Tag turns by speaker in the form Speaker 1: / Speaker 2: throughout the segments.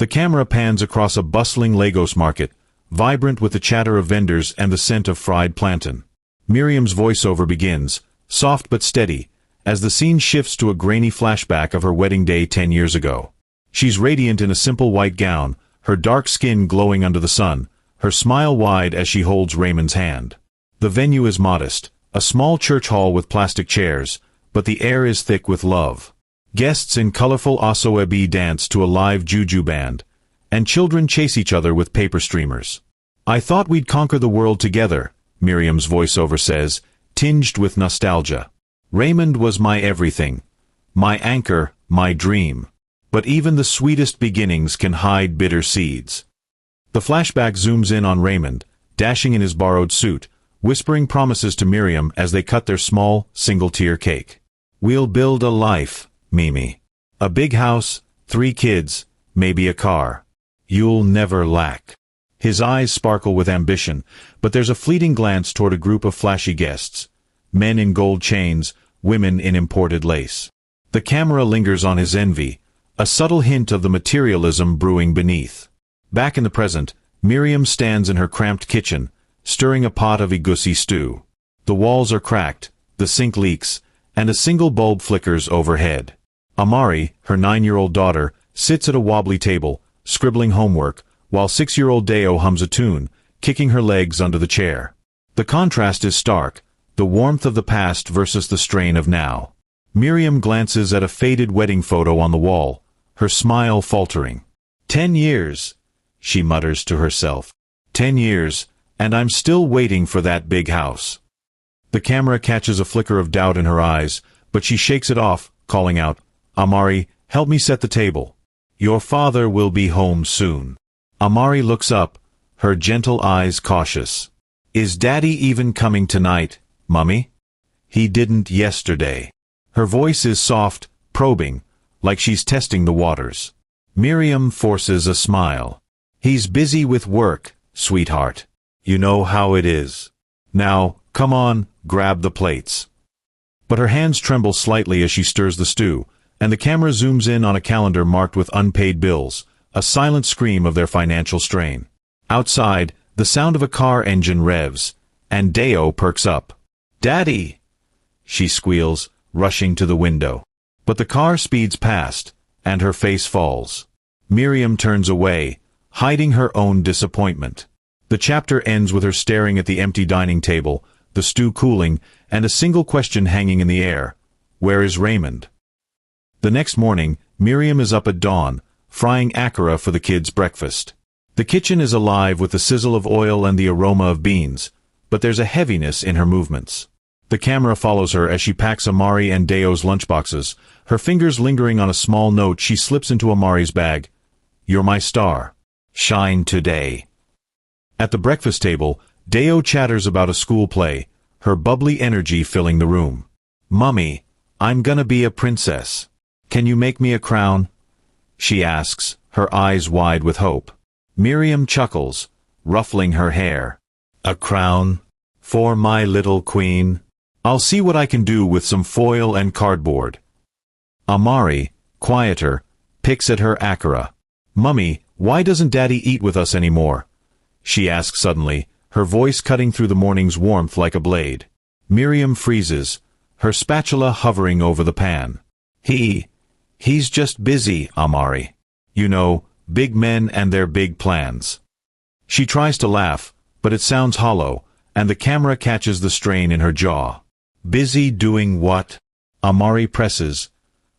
Speaker 1: The camera pans across a bustling Lagos market, vibrant with the chatter of vendors and the scent of fried plantain. Miriam's voiceover begins, soft but steady, as the scene shifts to a grainy flashback of her wedding day 10 years ago. She's radiant in a simple white gown, her dark skin glowing under the sun, her smile wide as she holds Raymond's hand. The venue is modest, a small church hall with plastic chairs, but the air is thick with love. Guests in colorful asoebi dance to a live juju band, and children chase each other with paper streamers. "I thought we'd conquer the world together," Miriam's voiceover says, tinged with nostalgia. "Raymond was my everything, my anchor, my dream. But even the sweetest beginnings can hide bitter seeds." The flashback zooms in on Raymond, dashing in his borrowed suit, whispering promises to Miriam as they cut their small, single-tier cake. "We'll build a life, Mimi. A big house, 3 kids, maybe a car. You'll never lack." His eyes sparkle with ambition, but there's a fleeting glance toward a group of flashy guests. Men in gold chains, women in imported lace. The camera lingers on his envy, a subtle hint of the materialism brewing beneath. Back in the present, Miriam stands in her cramped kitchen, stirring a pot of egusi stew. The walls are cracked, the sink leaks, and a single bulb flickers overhead. Amari, her 9-year-old daughter, sits at a wobbly table, scribbling homework, while 6-year-old Deo hums a tune, kicking her legs under the chair. The contrast is stark, the warmth of the past versus the strain of now. Miriam glances at a faded wedding photo on the wall, her smile faltering. 10 years, she mutters to herself. 10 years, and I'm still waiting for that big house. The camera catches a flicker of doubt in her eyes, but she shakes it off, calling out, "Amari, help me set the table. Your father will be home soon." Amari looks up, her gentle eyes cautious. "Is Daddy even coming tonight, Mummy?" "He didn't yesterday." Her voice is soft, probing, like she's testing the waters. Miriam forces a smile. "He's busy with work, sweetheart. You know how it is. Now, come on, grab the plates." But her hands tremble slightly as she stirs the stew, and the camera zooms in on a calendar marked with unpaid bills, a silent scream of their financial strain. Outside, the sound of a car engine revs, and Deo perks up. "Daddy!" she squeals, rushing to the window. But the car speeds past, and her face falls. Miriam turns away, hiding her own disappointment. The chapter ends with her staring at the empty dining table, the stew cooling, and a single question hanging in the air. Where is Raymond? The next morning, Miriam is up at dawn, frying akara for the kids' breakfast. The kitchen is alive with the sizzle of oil and the aroma of beans, but there's a heaviness in her movements. The camera follows her as she packs Amari and Deo's lunchboxes, her fingers lingering on a small note she slips into Amari's bag. "You're my star. Shine today." At the breakfast table, Deo chatters about a school play, her bubbly energy filling the room. "Mummy, I'm gonna be a princess. Can you make me a crown?" she asks, her eyes wide with hope. Miriam chuckles, ruffling her hair. "A crown? For my little queen? I'll see what I can do with some foil and cardboard." Amari, quieter, picks at her akara. "Mummy, why doesn't Daddy eat with us anymore?" she asks suddenly, her voice cutting through the morning's warmth like a blade. Miriam freezes, her spatula hovering over the pan. He's just busy, Amari. You know, big men and their big plans." She tries to laugh, but it sounds hollow, and the camera catches the strain in her jaw. "Busy doing what?" Amari presses,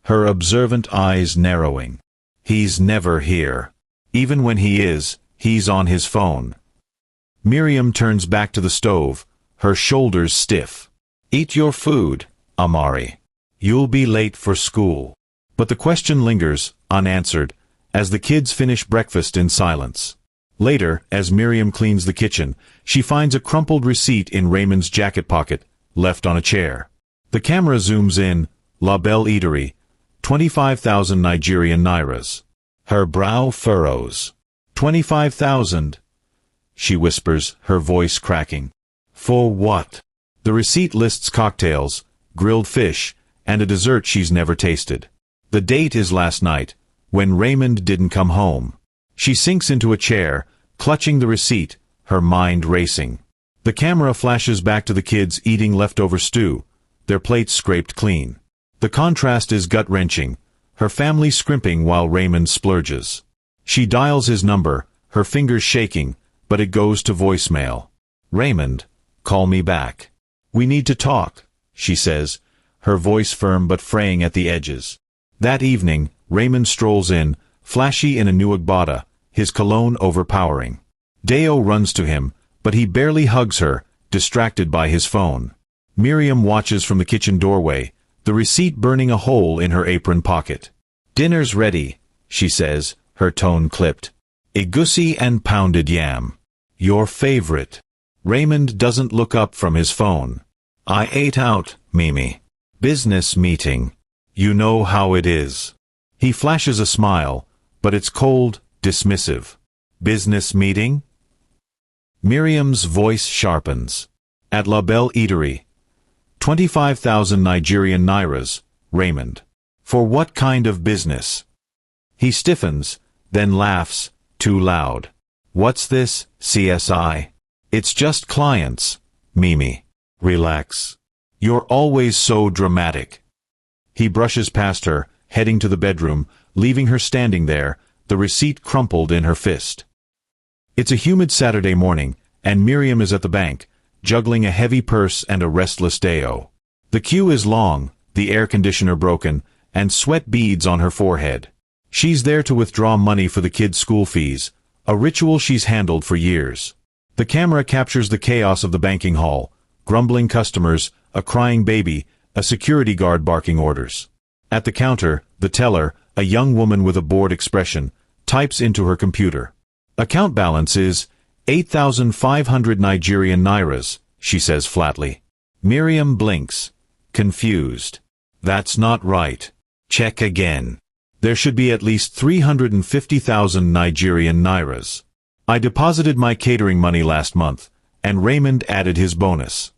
Speaker 1: her observant eyes narrowing. "He's never here. Even when he is, he's on his phone." Miriam turns back to the stove, her shoulders stiff. "Eat your food, Amari. You'll be late for school." But the question lingers, unanswered, as the kids finish breakfast in silence. Later, as Miriam cleans the kitchen, she finds a crumpled receipt in Raymond's jacket pocket, left on a chair. The camera zooms in, La Belle Eatery, 25,000 Nigerian nairas. Her brow furrows. 25,000, she whispers, her voice cracking. For what? The receipt lists cocktails, grilled fish, and a dessert she's never tasted. The date is last night, when Raymond didn't come home. She sinks into a chair, clutching the receipt, her mind racing. The camera flashes back to the kids eating leftover stew, their plates scraped clean. The contrast is gut-wrenching, her family scrimping while Raymond splurges. She dials his number, her fingers shaking, but it goes to voicemail. "Raymond, call me back. We need to talk," she says, her voice firm but fraying at the edges. That evening, Raymond strolls in, flashy in a new Agbada, his cologne overpowering. Deo runs to him, but he barely hugs her, distracted by his phone. Miriam watches from the kitchen doorway, the receipt burning a hole in her apron pocket. "Dinner's ready," she says, her tone clipped. "Egusi and pounded yam. Your favorite." Raymond doesn't look up from his phone. "I ate out, Mimi. Business meeting. You know how it is." He flashes a smile, but it's cold, dismissive. "Business meeting?" Miriam's voice sharpens. "At La Belle Eatery. 25,000 Nigerian nairas, Raymond. For what kind of business?" He stiffens, then laughs, too loud. "What's this, CSI? It's just clients, Mimi. Relax. You're always so dramatic." He brushes past her, heading to the bedroom, leaving her standing there, the receipt crumpled in her fist. It's a humid Saturday morning, and Miriam is at the bank, juggling a heavy purse and a restless Deo. The queue is long, the air conditioner broken, and sweat beads on her forehead. She's there to withdraw money for the kids' school fees, a ritual she's handled for years. The camera captures the chaos of the banking hall, grumbling customers, a crying baby, a security guard barking orders. At the counter, the teller, a young woman with a bored expression, types into her computer. "Account balance is 8,500 Nigerian nairas," she says flatly. Miriam blinks, confused. "That's not right. Check again. There should be at least 350,000 Nigerian nairas. I deposited my catering money last month, and Raymond added his bonus."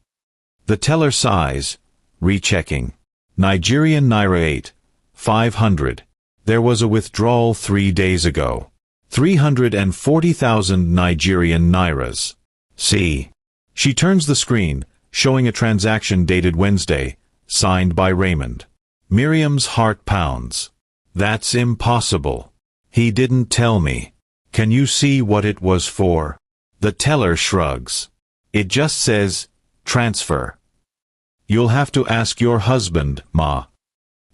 Speaker 1: The teller sighs, rechecking. "Nigerian naira 8,500. There was a withdrawal 3 days ago. 340,000 Nigerian nairas. See." She turns the screen, showing a transaction dated Wednesday, signed by Raymond. Miriam's heart pounds. "That's impossible. He didn't tell me. Can you see what it was for?" The teller shrugs. "It just says, transfer." "You'll have to ask your husband, Ma."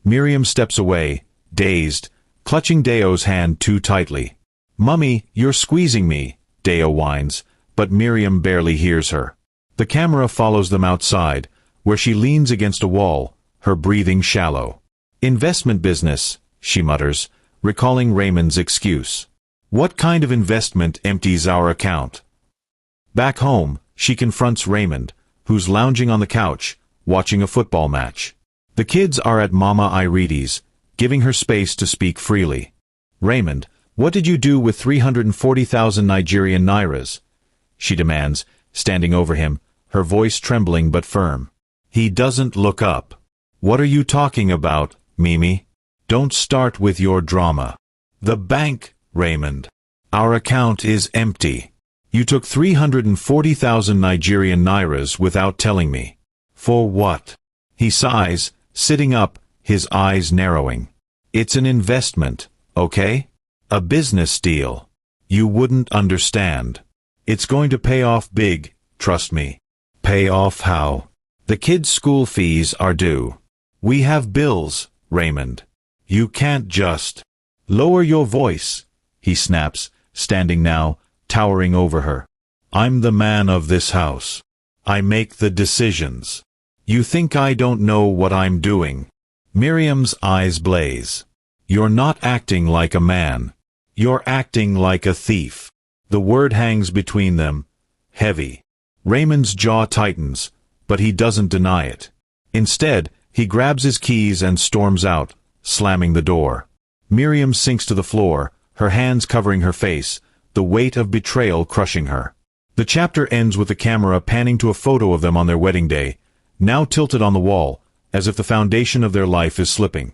Speaker 1: Miriam steps away, dazed, clutching Deo's hand too tightly. "Mummy, you're squeezing me," Deo whines, but Miriam barely hears her. The camera follows them outside, where she leans against a wall, her breathing shallow. "Investment business," she mutters, recalling Raymond's excuse. "What kind of investment empties our account?" Back home, she confronts Raymond, who's lounging on the couch, watching a football match. The kids are at Mama Ireti's, giving her space to speak freely. "Raymond, what did you do with 340,000 Nigerian nairas?" she demands, standing over him, her voice trembling but firm. He doesn't look up. "What are you talking about, Mimi? Don't start with your drama." "The bank, Raymond. Our account is empty. You took 340,000 Nigerian nairas without telling me. For what?" He sighs, sitting up, his eyes narrowing. "It's an investment, okay? A business deal. You wouldn't understand. It's going to pay off big, trust me." "Pay off how?" "The kids' school fees are due. We have bills, Raymond. You can't just—" "Lower your voice," he snaps, standing now, towering over her. "I'm the man of this house. I make the decisions. You think I don't know what I'm doing?" Miriam's eyes blaze. "You're not acting like a man. You're acting like a thief." The word hangs between them, heavy. Raymond's jaw tightens, but he doesn't deny it. Instead, he grabs his keys and storms out, slamming the door. Miriam sinks to the floor, her hands covering her face, the weight of betrayal crushing her. The chapter ends with the camera panning to a photo of them on their wedding day, now tilted on the wall, as if the foundation of their life is slipping.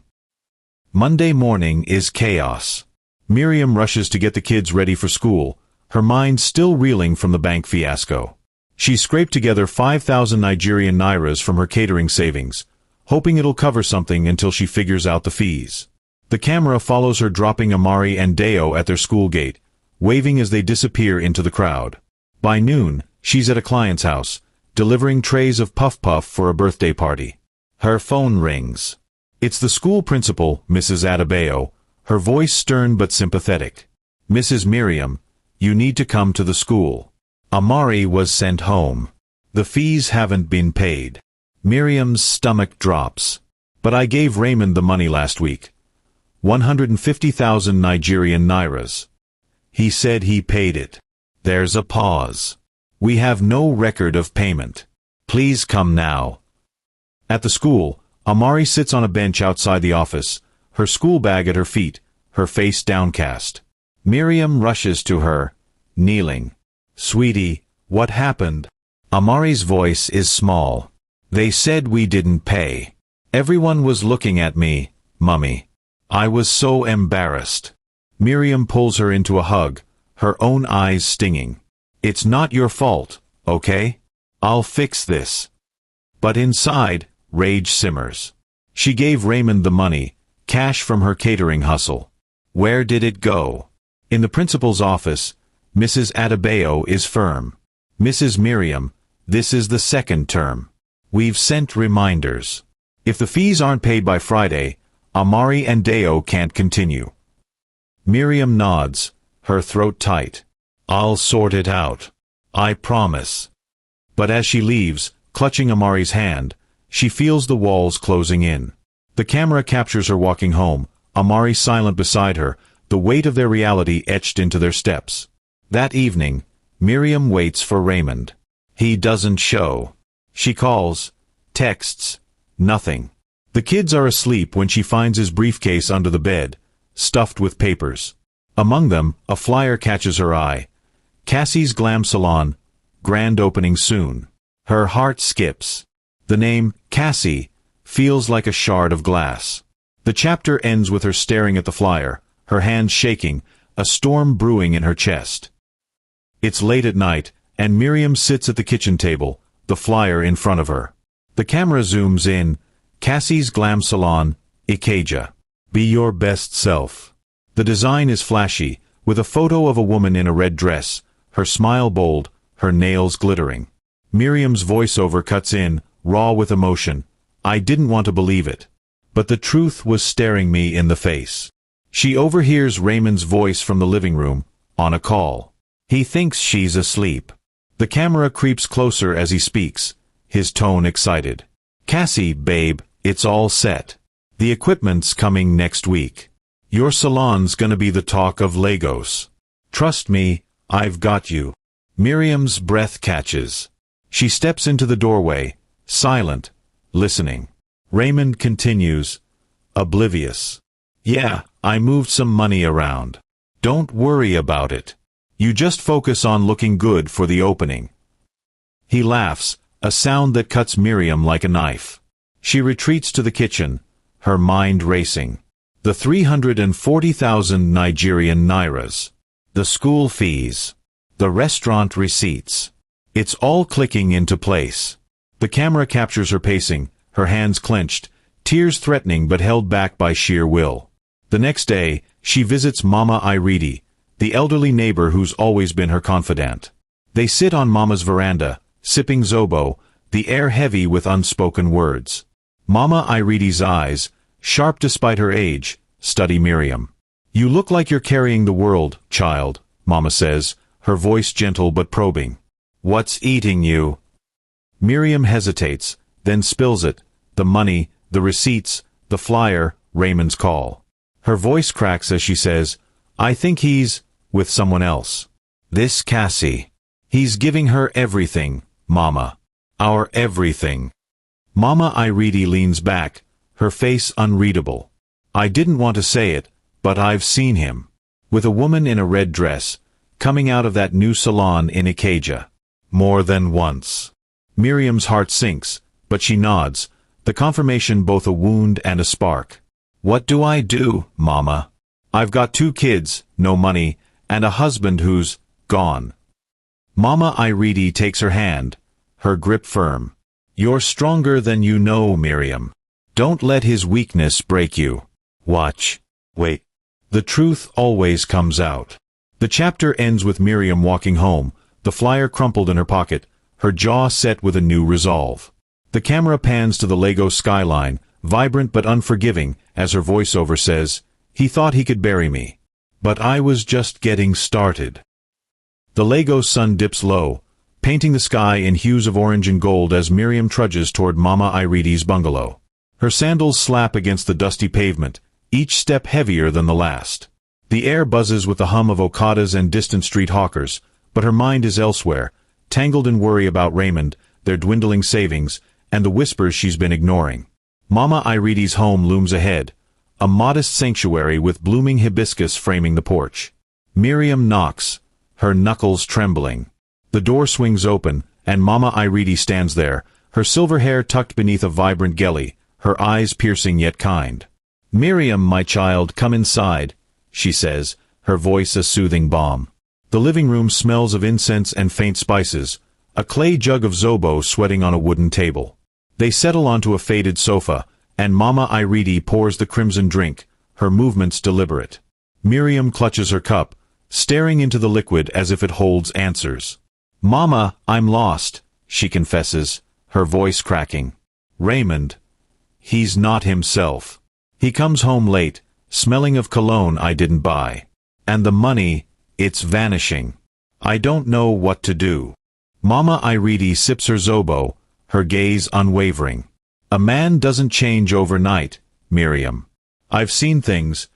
Speaker 1: Monday morning is chaos. Miriam rushes to get the kids ready for school, her mind still reeling from the bank fiasco. She scraped together 5,000 Nigerian nairas from her catering savings, hoping it'll cover something until she figures out the fees. The camera follows her dropping Amari and Deo at their school gate, waving as they disappear into the crowd. By noon, she's at a client's house, delivering trays of puff-puff for a birthday party. Her phone rings. It's the school principal, Mrs. Adebayo, her voice stern but sympathetic. "Mrs. Miriam, you need to come to the school. Amari was sent home. The fees haven't been paid." Miriam's stomach drops. "But I gave Raymond the money last week. 150,000 Nigerian nairas. He said he paid it." There's a pause. "We have no record of payment. Please come now." At the school, Amari sits on a bench outside the office, her school bag at her feet, her face downcast. Miriam rushes to her, kneeling. "Sweetie, what happened?" Amari's voice is small. "They said we didn't pay. Everyone was looking at me, Mummy. I was so embarrassed." Miriam pulls her into a hug, her own eyes stinging. "It's not your fault, okay? I'll fix this." But inside, rage simmers. She gave Raymond the money, cash from her catering hustle. Where did it go? In the principal's office, Mrs. Adebayo is firm. "Mrs. Miriam, this is the second term. We've sent reminders. If the fees aren't paid by Friday, Amari and Deo can't continue." Miriam nods, her throat tight. "I'll sort it out. I promise." But as she leaves, clutching Amari's hand, she feels the walls closing in. The camera captures her walking home, Amari silent beside her, the weight of their reality etched into their steps. That evening, Miriam waits for Raymond. He doesn't show. She calls, texts, nothing. The kids are asleep when she finds his briefcase under the bed, stuffed with papers. Among them, a flyer catches her eye. Cassie's Glam Salon, grand opening soon. Her heart skips. The name, Cassie, feels like a shard of glass. The chapter ends with her staring at the flyer, her hands shaking, a storm brewing in her chest. It's late at night, and Miriam sits at the kitchen table, the flyer in front of her. The camera zooms in, Cassie's Glam Salon, Ikeja. Be your best self. The design is flashy, with a photo of a woman in a red dress, her smile bold, her nails glittering. Miriam's voiceover cuts in, raw with emotion. "I didn't want to believe it. But the truth was staring me in the face." She overhears Raymond's voice from the living room, on a call. He thinks she's asleep. The camera creeps closer as he speaks, his tone excited. "Cassie, babe, it's all set. The equipment's coming next week. Your salon's gonna be the talk of Lagos. Trust me, I've got you." Miriam's breath catches. She steps into the doorway, silent, listening. Raymond continues, oblivious. "Yeah, I moved some money around. Don't worry about it. You just focus on looking good for the opening." He laughs, a sound that cuts Miriam like a knife. She retreats to the kitchen, her mind racing. The 340,000 Nigerian nairas. The school fees. The restaurant receipts. It's all clicking into place. The camera captures her pacing, her hands clenched, tears threatening but held back by sheer will. The next day, she visits Mama Ireti, the elderly neighbor who's always been her confidant. They sit on Mama's veranda, sipping zobo, the air heavy with unspoken words. Mama Ireti's eyes, sharp despite her age, study Miriam. "You look like you're carrying the world, child," Mama says, her voice gentle but probing. "What's eating you?" Miriam hesitates, then spills it, the money, the receipts, the flyer, Raymond's call. Her voice cracks as she says, "I think he's with someone else. This Cassie. He's giving her everything, Mama. Our everything." Mama Ireti leans back, her face unreadable. "I didn't want to say it, but I've seen him. With a woman in a red dress, coming out of that new salon in Ikeja. More than once." Miriam's heart sinks, but she nods, the confirmation both a wound and a spark. "What do I do, Mama?" I've got 2 kids, no money, and a husband who's gone. Mama Ireti takes her hand, her grip firm. You're stronger than you know, Miriam. Don't let his weakness break you. Watch. Wait. The truth always comes out. The chapter ends with Miriam walking home, the flyer crumpled in her pocket, her jaw set with a new resolve. The camera pans to the Lagos skyline, vibrant but unforgiving, as her voiceover says, "He thought he could bury me. But I was just getting started." The Lagos sun dips low, painting the sky in hues of orange and gold as Miriam trudges toward Mama Ireti's bungalow. Her sandals slap against the dusty pavement, each step heavier than the last. The air buzzes with the hum of okadas and distant street hawkers, but her mind is elsewhere, tangled in worry about Raymond, their dwindling savings, and the whispers she's been ignoring. Mama Ireti's home looms ahead, a modest sanctuary with blooming hibiscus framing the porch. Miriam knocks, her knuckles trembling. The door swings open, and Mama Ireti stands there, her silver hair tucked beneath a vibrant gelly, her eyes piercing yet kind. "Miriam, my child, come inside," she says, her voice a soothing balm. The living room smells of incense and faint spices, a clay jug of zobo sweating on a wooden table. They settle onto a faded sofa, and Mama Ireti pours the crimson drink, her movements deliberate. Miriam clutches her cup, staring into the liquid as if it holds answers. "Mama, I'm lost," she confesses, her voice cracking. "Raymond, he's not himself. He comes home late, smelling of cologne I didn't buy. And the money, it's vanishing. I don't know what to do." Mama Ireti sips her zobo, her gaze unwavering. "A man doesn't change overnight, Miriam. I've seen things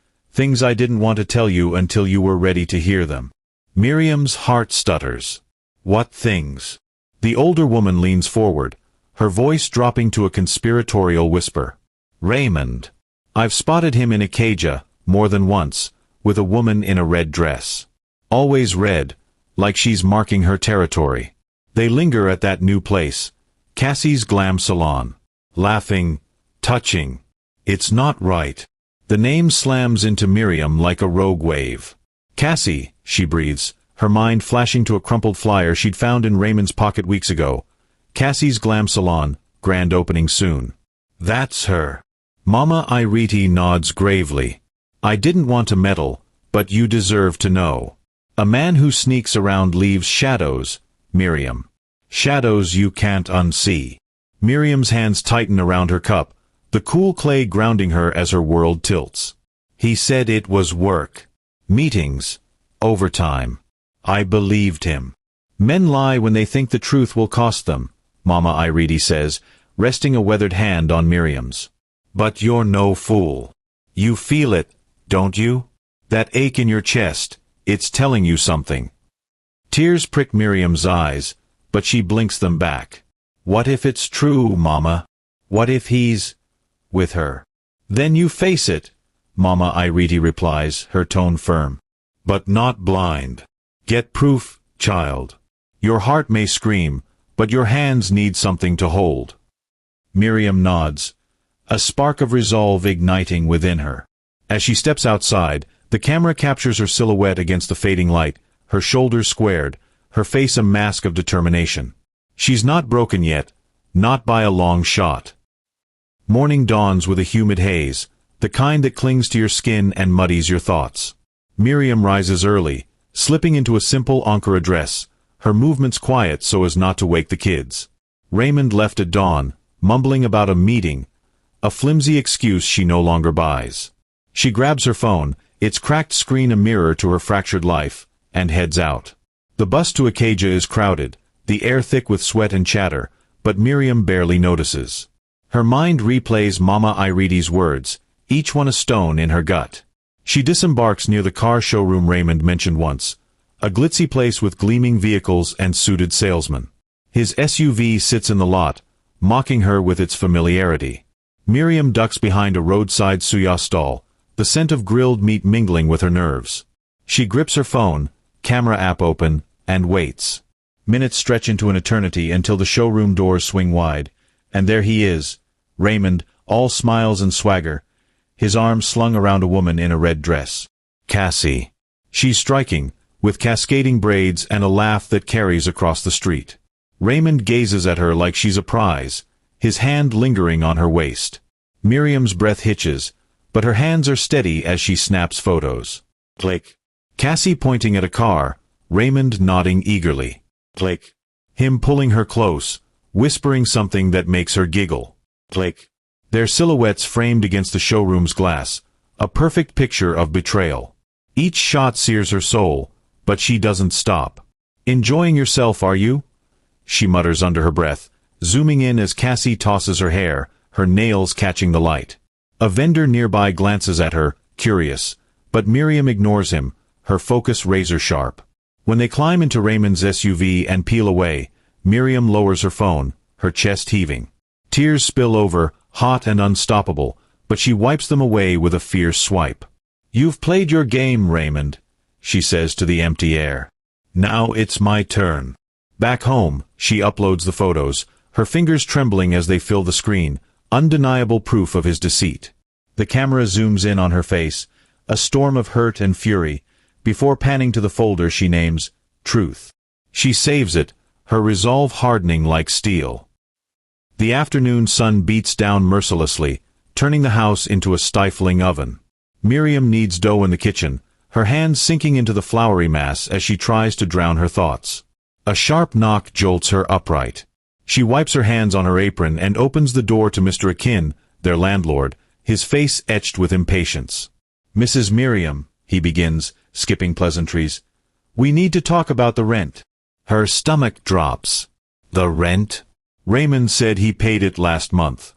Speaker 1: I didn't want to tell you until you were ready to hear them." Miriam's heart stutters. "What things?" The older woman leans forward, her voice dropping to a conspiratorial whisper. "Raymond. I've spotted him in Acadia, more than once, with a woman in a red dress. Always red, like she's marking her territory. They linger at that new place, Cassie's Glam Salon. Laughing, touching. It's not right." The name slams into Miriam like a rogue wave. "Cassie," she breathes, her mind flashing to a crumpled flyer she'd found in Raymond's pocket weeks ago. "Cassie's Glam Salon, grand opening soon." "That's her." Mama Ireti nods gravely. "I didn't want to meddle, but you deserve to know. A man who sneaks around leaves shadows, Miriam. Shadows you can't unsee." Miriam's hands tighten around her cup, the cool clay grounding her as her world tilts. "He said it was work. Meetings. Overtime. I believed him." "Men lie when they think the truth will cost them," Mama Ireti says, resting a weathered hand on Miriam's. "But you're no fool. You feel it, don't you? That ache in your chest, it's telling you something." Tears prick Miriam's eyes, but she blinks them back. "What if it's true, Mama? What if he's with her?" "Then you face it," Mama Ireti replies, her tone firm. "But not blind. Get proof, child. Your heart may scream, but your hands need something to hold." Miriam nods, a spark of resolve igniting within her. As she steps outside, the camera captures her silhouette against the fading light, her shoulders squared, her face a mask of determination. She's not broken yet, not by a long shot. Morning dawns with a humid haze, the kind that clings to your skin and muddies your thoughts. Miriam rises early, slipping into a simple Ankara dress, her movements quiet so as not to wake the kids. Raymond left at dawn, mumbling about a meeting, a flimsy excuse she no longer buys. She grabs her phone, its cracked screen a mirror to her fractured life, and heads out. The bus to Acadia is crowded, the air thick with sweat and chatter, but Miriam barely notices. Her mind replays Mama Ireti's words, each one a stone in her gut. She disembarks near the car showroom Raymond mentioned once, a glitzy place with gleaming vehicles and suited salesmen. His SUV sits in the lot, mocking her with its familiarity. Miriam ducks behind a roadside suya stall, the scent of grilled meat mingling with her nerves. She grips her phone, camera app open, and waits. Minutes stretch into an eternity until the showroom doors swing wide, and there he is, Raymond, all smiles and swagger, his arms slung around a woman in a red dress. Cassie. She's striking, with cascading braids and a laugh that carries across the street. Raymond gazes at her like she's a prize, his hand lingering on her waist. Miriam's breath hitches, but her hands are steady as she snaps photos. Click. Cassie pointing at a car, Raymond nodding eagerly. Click. Him pulling her close, whispering something that makes her giggle. Click. Their silhouettes framed against the showroom's glass, a perfect picture of betrayal. Each shot sears her soul, but she doesn't stop. Enjoying yourself, are you? She mutters under her breath, zooming in as Cassie tosses her hair, her nails catching the light. A vendor nearby glances at her, curious, but Miriam ignores him, her focus razor-sharp. When they climb into Raymond's SUV and peel away, Miriam lowers her phone, her chest heaving. Tears spill over, hot and unstoppable, but she wipes them away with a fierce swipe. "You've played your game, Raymond," she says to the empty air. "Now it's my turn." Back home, she uploads the photos, her fingers trembling as they fill the screen, undeniable proof of his deceit. The camera zooms in on her face, a storm of hurt and fury, before panning to the folder she names Truth. She saves it, her resolve hardening like steel. The afternoon sun beats down mercilessly, turning the house into a stifling oven. Miriam kneads dough in the kitchen, her hands sinking into the floury mass as she tries to drown her thoughts. A sharp knock jolts her upright. She wipes her hands on her apron and opens the door to Mr. Akin, their landlord, his face etched with impatience. "Mrs. Miriam," he begins, skipping pleasantries, "we need to talk about the rent." Her stomach drops. "The rent?" Raymond said he paid it last month.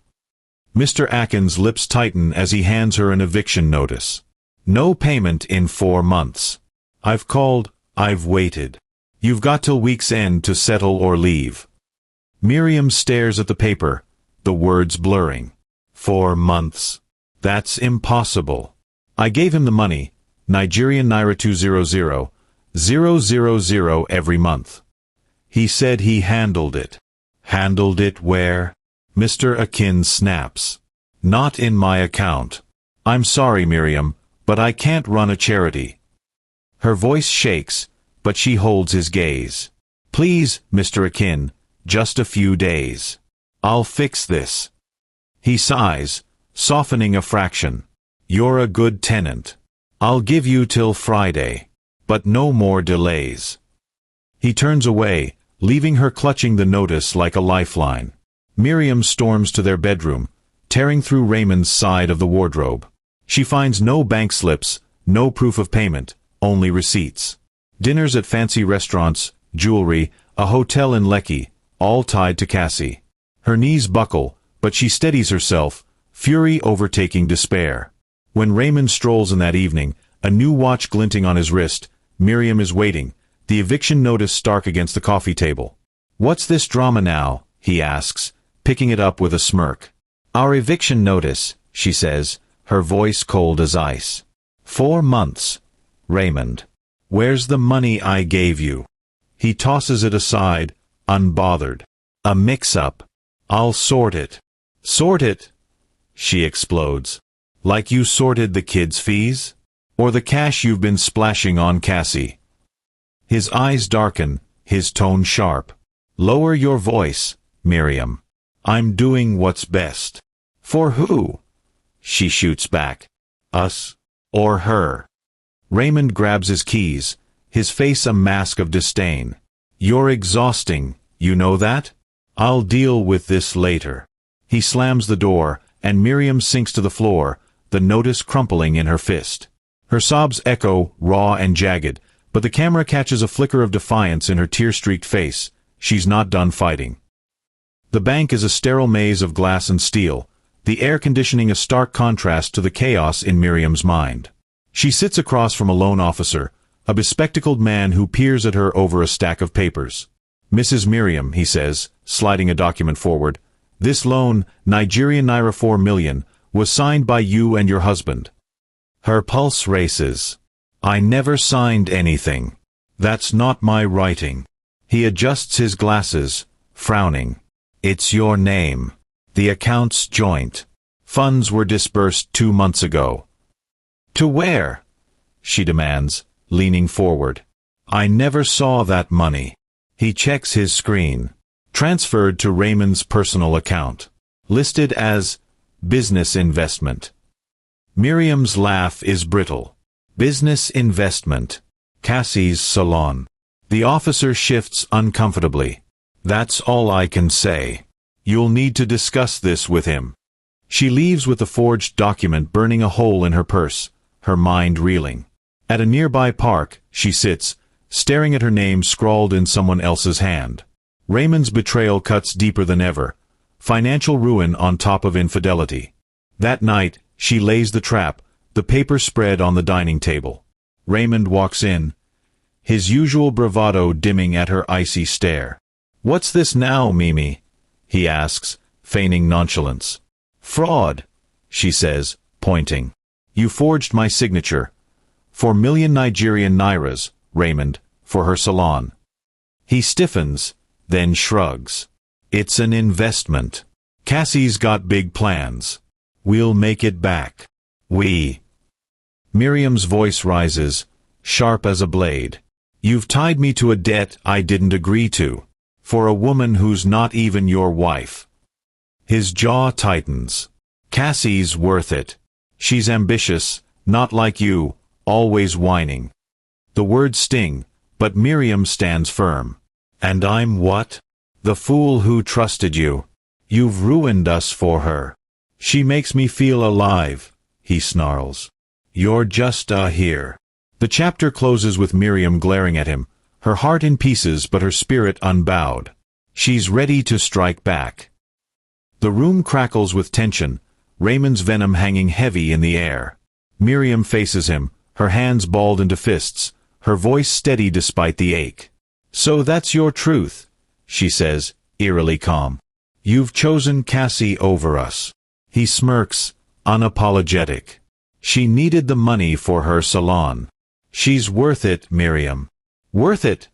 Speaker 1: Mr. Akin's lips tighten as he hands her an eviction notice. "No payment in 4 months. I've called, I've waited. You've got till week's end to settle or leave." Miriam stares at the paper, the words blurring. 4 months. That's impossible. "I gave him the money, Nigerian Naira 200,000 every month. He said he handled it." "Handled it where?" Mr. Akin snaps. "Not in my account. I'm sorry, Miriam, but I can't run a charity." Her voice shakes, but she holds his gaze. "Please, Mr. Akin, just a few days. I'll fix this." He sighs, softening a fraction. "You're a good tenant. I'll give you till Friday. But no more delays." He turns away, leaving her clutching the notice like a lifeline. Miriam storms to their bedroom, tearing through Raymond's side of the wardrobe. She finds no bank slips, no proof of payment, only receipts. Dinners at fancy restaurants, jewelry, a hotel in Lekki, all tied to Cassie. Her knees buckle, but she steadies herself, fury overtaking despair. When Raymond strolls in that evening, a new watch glinting on his wrist, Miriam is waiting, the eviction notice stark against the coffee table. "What's this drama now?" he asks, picking it up with a smirk. "Our eviction notice," she says, her voice cold as ice. 4 months. Raymond. "Where's the money I gave you?" He tosses it aside, unbothered. "A mix-up. I'll sort it." "Sort it?" she explodes. "Like you sorted the kids' fees? Or the cash you've been splashing on Cassie?" His eyes darken, his tone sharp. "Lower your voice, Miriam. I'm doing what's best." "For who?" she shoots back. "Us. Or her." Raymond grabs his keys, his face a mask of disdain. "You're exhausting, you know that? I'll deal with this later." He slams the door, and Miriam sinks to the floor, the notice crumpling in her fist. Her sobs echo, raw and jagged, but the camera catches a flicker of defiance in her tear-streaked face. She's not done fighting. The bank is a sterile maze of glass and steel, the air conditioning a stark contrast to the chaos in Miriam's mind. She sits across from a loan officer, a bespectacled man who peers at her over a stack of papers. "Mrs. Miriam," he says, sliding a document forward, "this loan, Nigerian Naira 4 million, was signed by you and your husband." Her pulse races. "I never signed anything. That's not my writing." He adjusts his glasses, frowning. "It's your name. The account's joint. Funds were disbursed 2 months ago." "To where?" she demands, leaning forward. I never saw that money. He checks his screen. Transferred to Raymond's personal account. Listed as business investment. Miriam's laugh is brittle. Business investment. Cassie's salon. The officer shifts uncomfortably. That's all I can say. You'll need to discuss this with him. She leaves with the forged document burning a hole in her purse, her mind reeling. At a nearby park, she sits, staring at her name scrawled in someone else's hand. Raymond's betrayal cuts deeper than ever. Financial ruin on top of infidelity. That night, she lays the trap, the paper spread on the dining table. Raymond walks in, his usual bravado dimming at her icy stare. What's this now, Mimi? He asks, feigning nonchalance. Fraud, she says, pointing. You forged my signature. 4 million Nigerian nairas, Raymond, for her salon. He stiffens, then shrugs. It's an investment. Cassie's got big plans. We'll make it back. We. Miriam's voice rises, sharp as a blade. You've tied me to a debt I didn't agree to. For a woman who's not even your wife. His jaw tightens. Cassie's worth it. She's ambitious, not like you, always whining. The words sting, but Miriam stands firm. And I'm what? The fool who trusted you. You've ruined us for her. She makes me feel alive, he snarls. You're just here. The chapter closes with Miriam glaring at him, her heart in pieces but her spirit unbowed. She's ready to strike back. The room crackles with tension, Raymond's venom hanging heavy in the air. Miriam faces him, her hands balled into fists, her voice steady despite the ache. So that's your truth, she says, eerily calm. You've chosen Cassie over us. He smirks, unapologetic. She needed the money for her salon. She's worth it, Miriam. Worth it?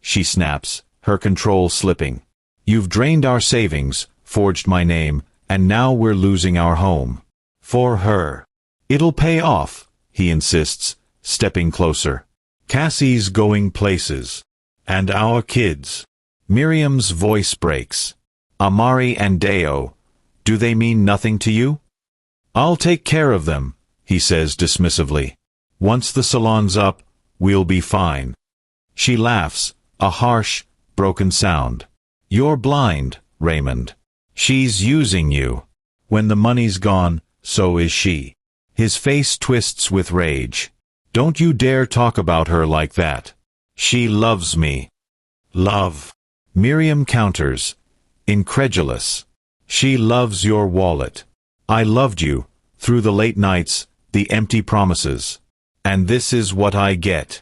Speaker 1: She snaps, her control slipping. You've drained our savings, forged my name, and now we're losing our home. For her. It'll pay off, he insists, stepping closer. Cassie's going places. And our kids. Miriam's voice breaks. Amari and Deo, do they mean nothing to you? I'll take care of them, he says dismissively. Once the salon's up, we'll be fine. She laughs, a harsh, broken sound. You're blind, Raymond. She's using you. When the money's gone, so is she. His face twists with rage. Don't you dare talk about her like that. She loves me. Love. Miriam counters, incredulous. She loves your wallet. I loved you, through the late nights, the empty promises. And this is what I get.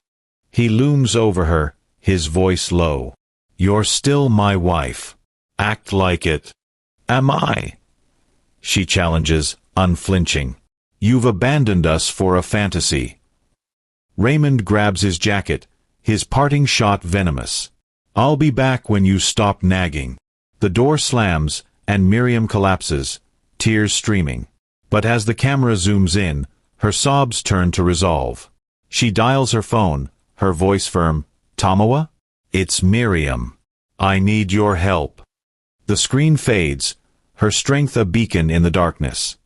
Speaker 1: He looms over her, his voice low. You're still my wife. Act like it. Am I? She challenges, unflinching. You've abandoned us for a fantasy. Raymond grabs his jacket, his parting shot venomous. I'll be back when you stop nagging. The door slams, and Miriam collapses, tears streaming. But as the camera zooms in, her sobs turn to resolve. She dials her phone, her voice firm. Tamawa? It's Miriam. I need your help. The screen fades, her strength a beacon in the darkness.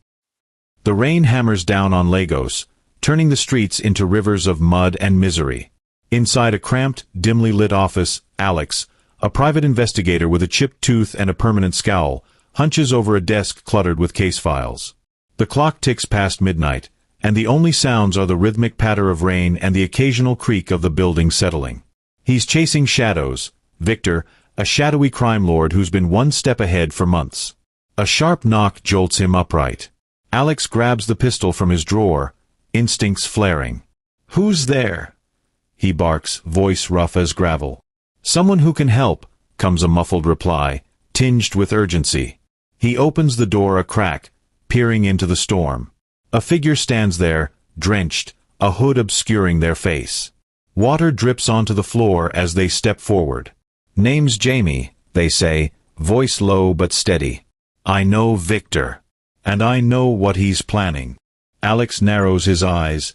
Speaker 1: The rain hammers down on Lagos, turning the streets into rivers of mud and misery. Inside a cramped, dimly lit office, Alex, a private investigator with a chipped tooth and a permanent scowl, hunches over a desk cluttered with case files. The clock ticks past midnight, and the only sounds are the rhythmic patter of rain and the occasional creak of the building settling. He's chasing shadows, Victor, a shadowy crime lord who's been one step ahead for months. A sharp knock jolts him upright. Alex grabs the pistol from his drawer, instincts flaring. Who's there? He barks, voice rough as gravel. Someone who can help, comes a muffled reply, tinged with urgency. He opens the door a crack, peering into the storm. A figure stands there, drenched, a hood obscuring their face. Water drips onto the floor as they step forward. Name's Jamie, they say, voice low but steady. I know Victor. And I know what he's planning. Alex narrows his eyes.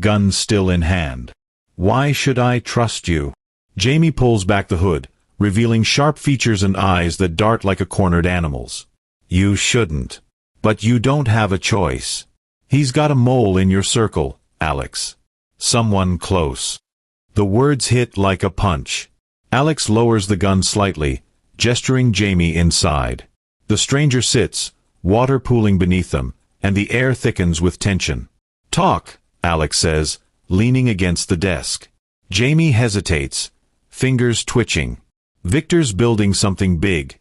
Speaker 1: gun still in hand. "Why should I trust you?" Jamie pulls back the hood, revealing sharp features and eyes that dart like a cornered animal's. "You shouldn't. But you don't have a choice. He's got a mole in your circle, Alex. Someone close." The words hit like a punch. Alex lowers the gun slightly, gesturing Jamie inside. The stranger sits, water pooling beneath them, and the air thickens with tension. "Talk," Alex says, leaning against the desk. Jamie hesitates, fingers twitching. "Victor's building something big,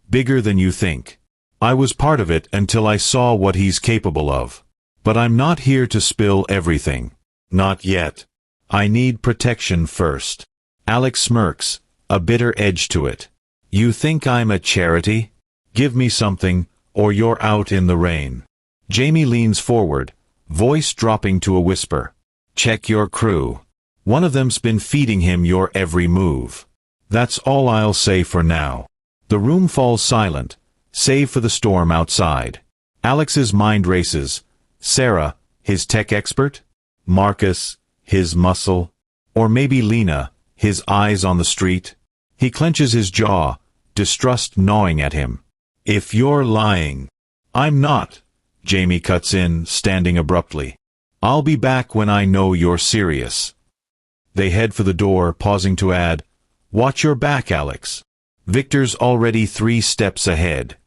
Speaker 1: bigger than you think. I was part of it until I saw what he's capable of. But I'm not here to spill everything. Not yet. I need protection first." Alex smirks, a bitter edge to it. "You think I'm a charity? Give me something, or you're out in the rain." Jamie leans forward, voice dropping to a whisper. "Check your crew. One of them's been feeding him your every move." That's all I'll say for now. The room falls silent, save for the storm outside. Alex's mind races. Sarah, his tech expert? Marcus, his muscle? Or maybe Lena, his eyes on the street? He clenches his jaw, distrust gnawing at him. "If you're lying—" "I'm not," Jamie cuts in, standing abruptly. "I'll be back when I know you're serious." They head for the door, pausing to add, "Watch your back, Alex. Victor's already 3 steps ahead."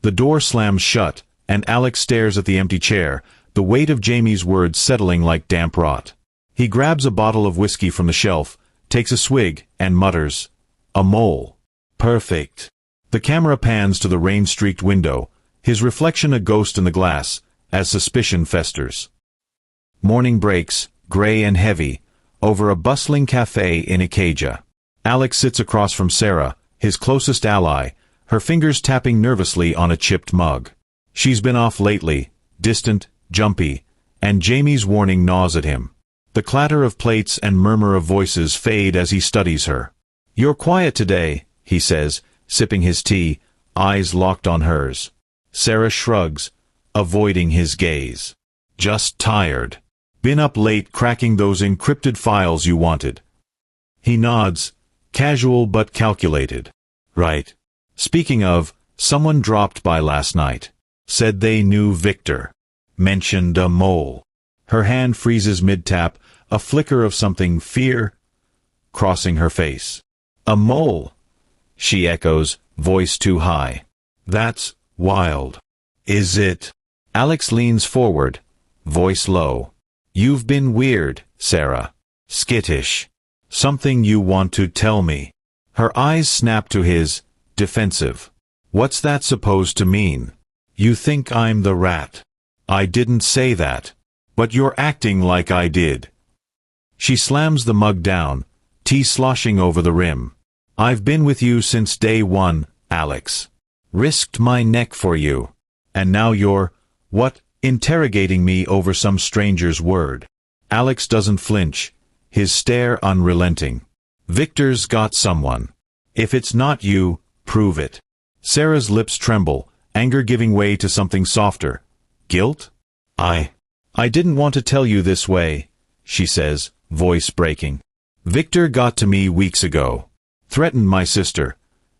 Speaker 1: The door slams shut, and Alex stares at the empty chair, the weight of Jamie's words settling like damp rot. He grabs a bottle of whiskey from the shelf, takes a swig, and mutters, "A mole. Perfect." The camera pans to the rain-streaked window, his reflection a ghost in the glass, as suspicion festers. Morning breaks, gray and heavy, over a bustling cafe in Ikeja. Alex sits across from Sarah, his closest ally, her fingers tapping nervously on a chipped mug. She's been off lately, distant, jumpy, and Jamie's warning gnaws at him. The clatter of plates and murmur of voices fade as he studies her. "You're quiet today," he says, sipping his tea, eyes locked on hers. Sarah shrugs, avoiding his gaze. "Just tired. Been up late cracking those encrypted files you wanted." He nods, casual but calculated. "Right. Speaking of, someone dropped by last night. Said they knew Victor. Mentioned a mole." Her hand freezes mid-tap, a flicker of something crossing her face. "A mole," she echoes, voice too high. "That's wild." "Is it?" Alex leans forward, voice low. "You've been weird, Sarah. Skittish. Something you want to tell me." Her eyes snap to his, defensive. "What's that supposed to mean? You think I'm the rat." "I didn't say that. But you're acting like I did." She slams the mug down, tea sloshing over the rim. "I've been with you since day one, Alex. Risked my neck for you. And now you're, interrogating me over some stranger's word." Alex doesn't flinch, his stare unrelenting. "Victor's got someone. If it's not you, prove it." Sarah's lips tremble, anger giving way to something softer. "Guilt? I didn't want to tell you this way," she says, voice breaking. "Victor got to me weeks ago. Threatened my sister.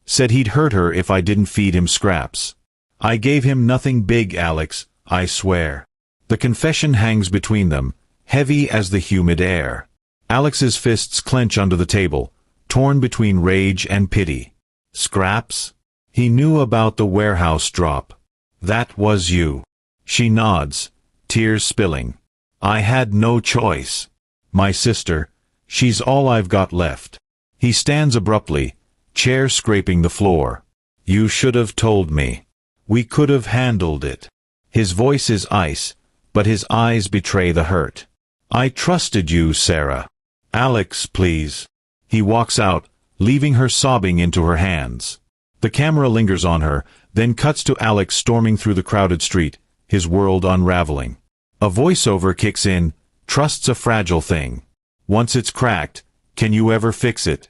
Speaker 1: Said he'd hurt her if I didn't feed him scraps. I gave him nothing big, Alex, I swear." The confession hangs between them, heavy as the humid air. Alex's fists clench under the table, torn between rage and pity. "Scraps? He knew about the warehouse drop. That was you." She nods, tears spilling. "I had no choice. My sister, she's all I've got left." He stands abruptly, chair scraping the floor. "You should have told me. We could have handled it." His voice is ice, but his eyes betray the hurt. "I trusted you, Sarah." "Alex, please." He walks out, leaving her sobbing into her hands. The camera lingers on her, then cuts to Alex storming through the crowded street, his world unraveling. A voiceover kicks in, "Trust's a fragile thing. Once it's cracked, can you ever fix it?"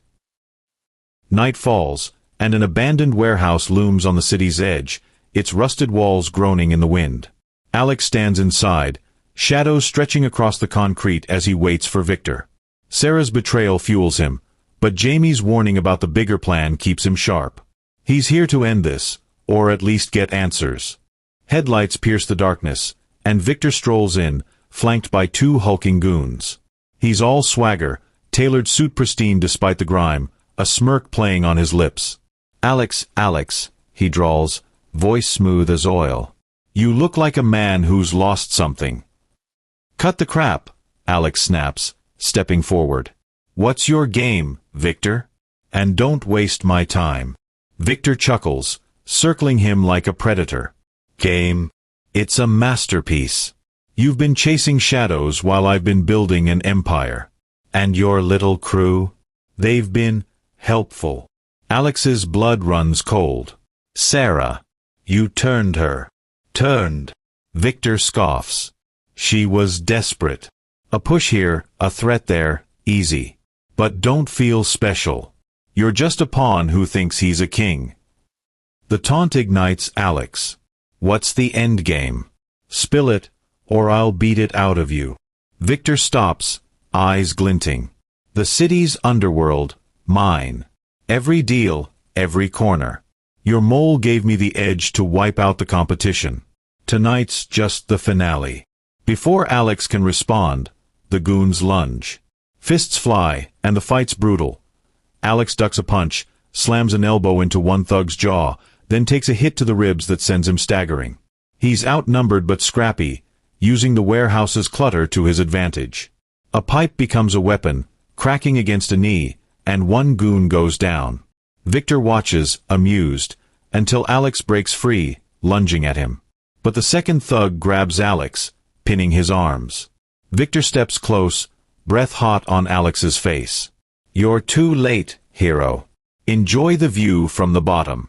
Speaker 1: Night falls, and an abandoned warehouse looms on the city's edge, its rusted walls groaning in the wind. Alex stands inside, shadows stretching across the concrete as he waits for Victor. Sarah's betrayal fuels him, but Jamie's warning about the bigger plan keeps him sharp. He's here to end this, or at least get answers. Headlights pierce the darkness, and Victor strolls in, flanked by 2 hulking goons. He's all swagger, tailored suit pristine despite the grime, a smirk playing on his lips. "Alex, Alex," he drawls, voice smooth as oil. "You look like a man who's lost something." "Cut the crap," Alex snaps, stepping forward. "What's your game, Victor? And don't waste my time." Victor chuckles, circling him like a predator. "Game? It's a masterpiece. You've been chasing shadows while I've been building an empire. And your little crew? They've been helpful." Alex's blood runs cold. "Sarah, you turned her." "Turned?" Victor scoffs. "She was desperate. A push here, a threat there, easy. But don't feel special. You're just a pawn who thinks he's a king." The taunt ignites Alex. "What's the end game? Spill it, or I'll beat it out of you." Victor stops, eyes glinting. "The city's underworld, mine. Every deal, every corner. Your mole gave me the edge to wipe out the competition. Tonight's just the finale." Before Alex can respond, the goons lunge. Fists fly, and the fight's brutal. Alex ducks a punch, slams an elbow into one thug's jaw, then takes a hit to the ribs that sends him staggering. He's outnumbered but scrappy, using the warehouse's clutter to his advantage. A pipe becomes a weapon, cracking against a knee, and one goon goes down. Victor watches, amused, until Alex breaks free, lunging at him. But the second thug grabs Alex, pinning his arms. Victor steps close, breath hot on Alex's face. "You're too late, hero. Enjoy the view from the bottom."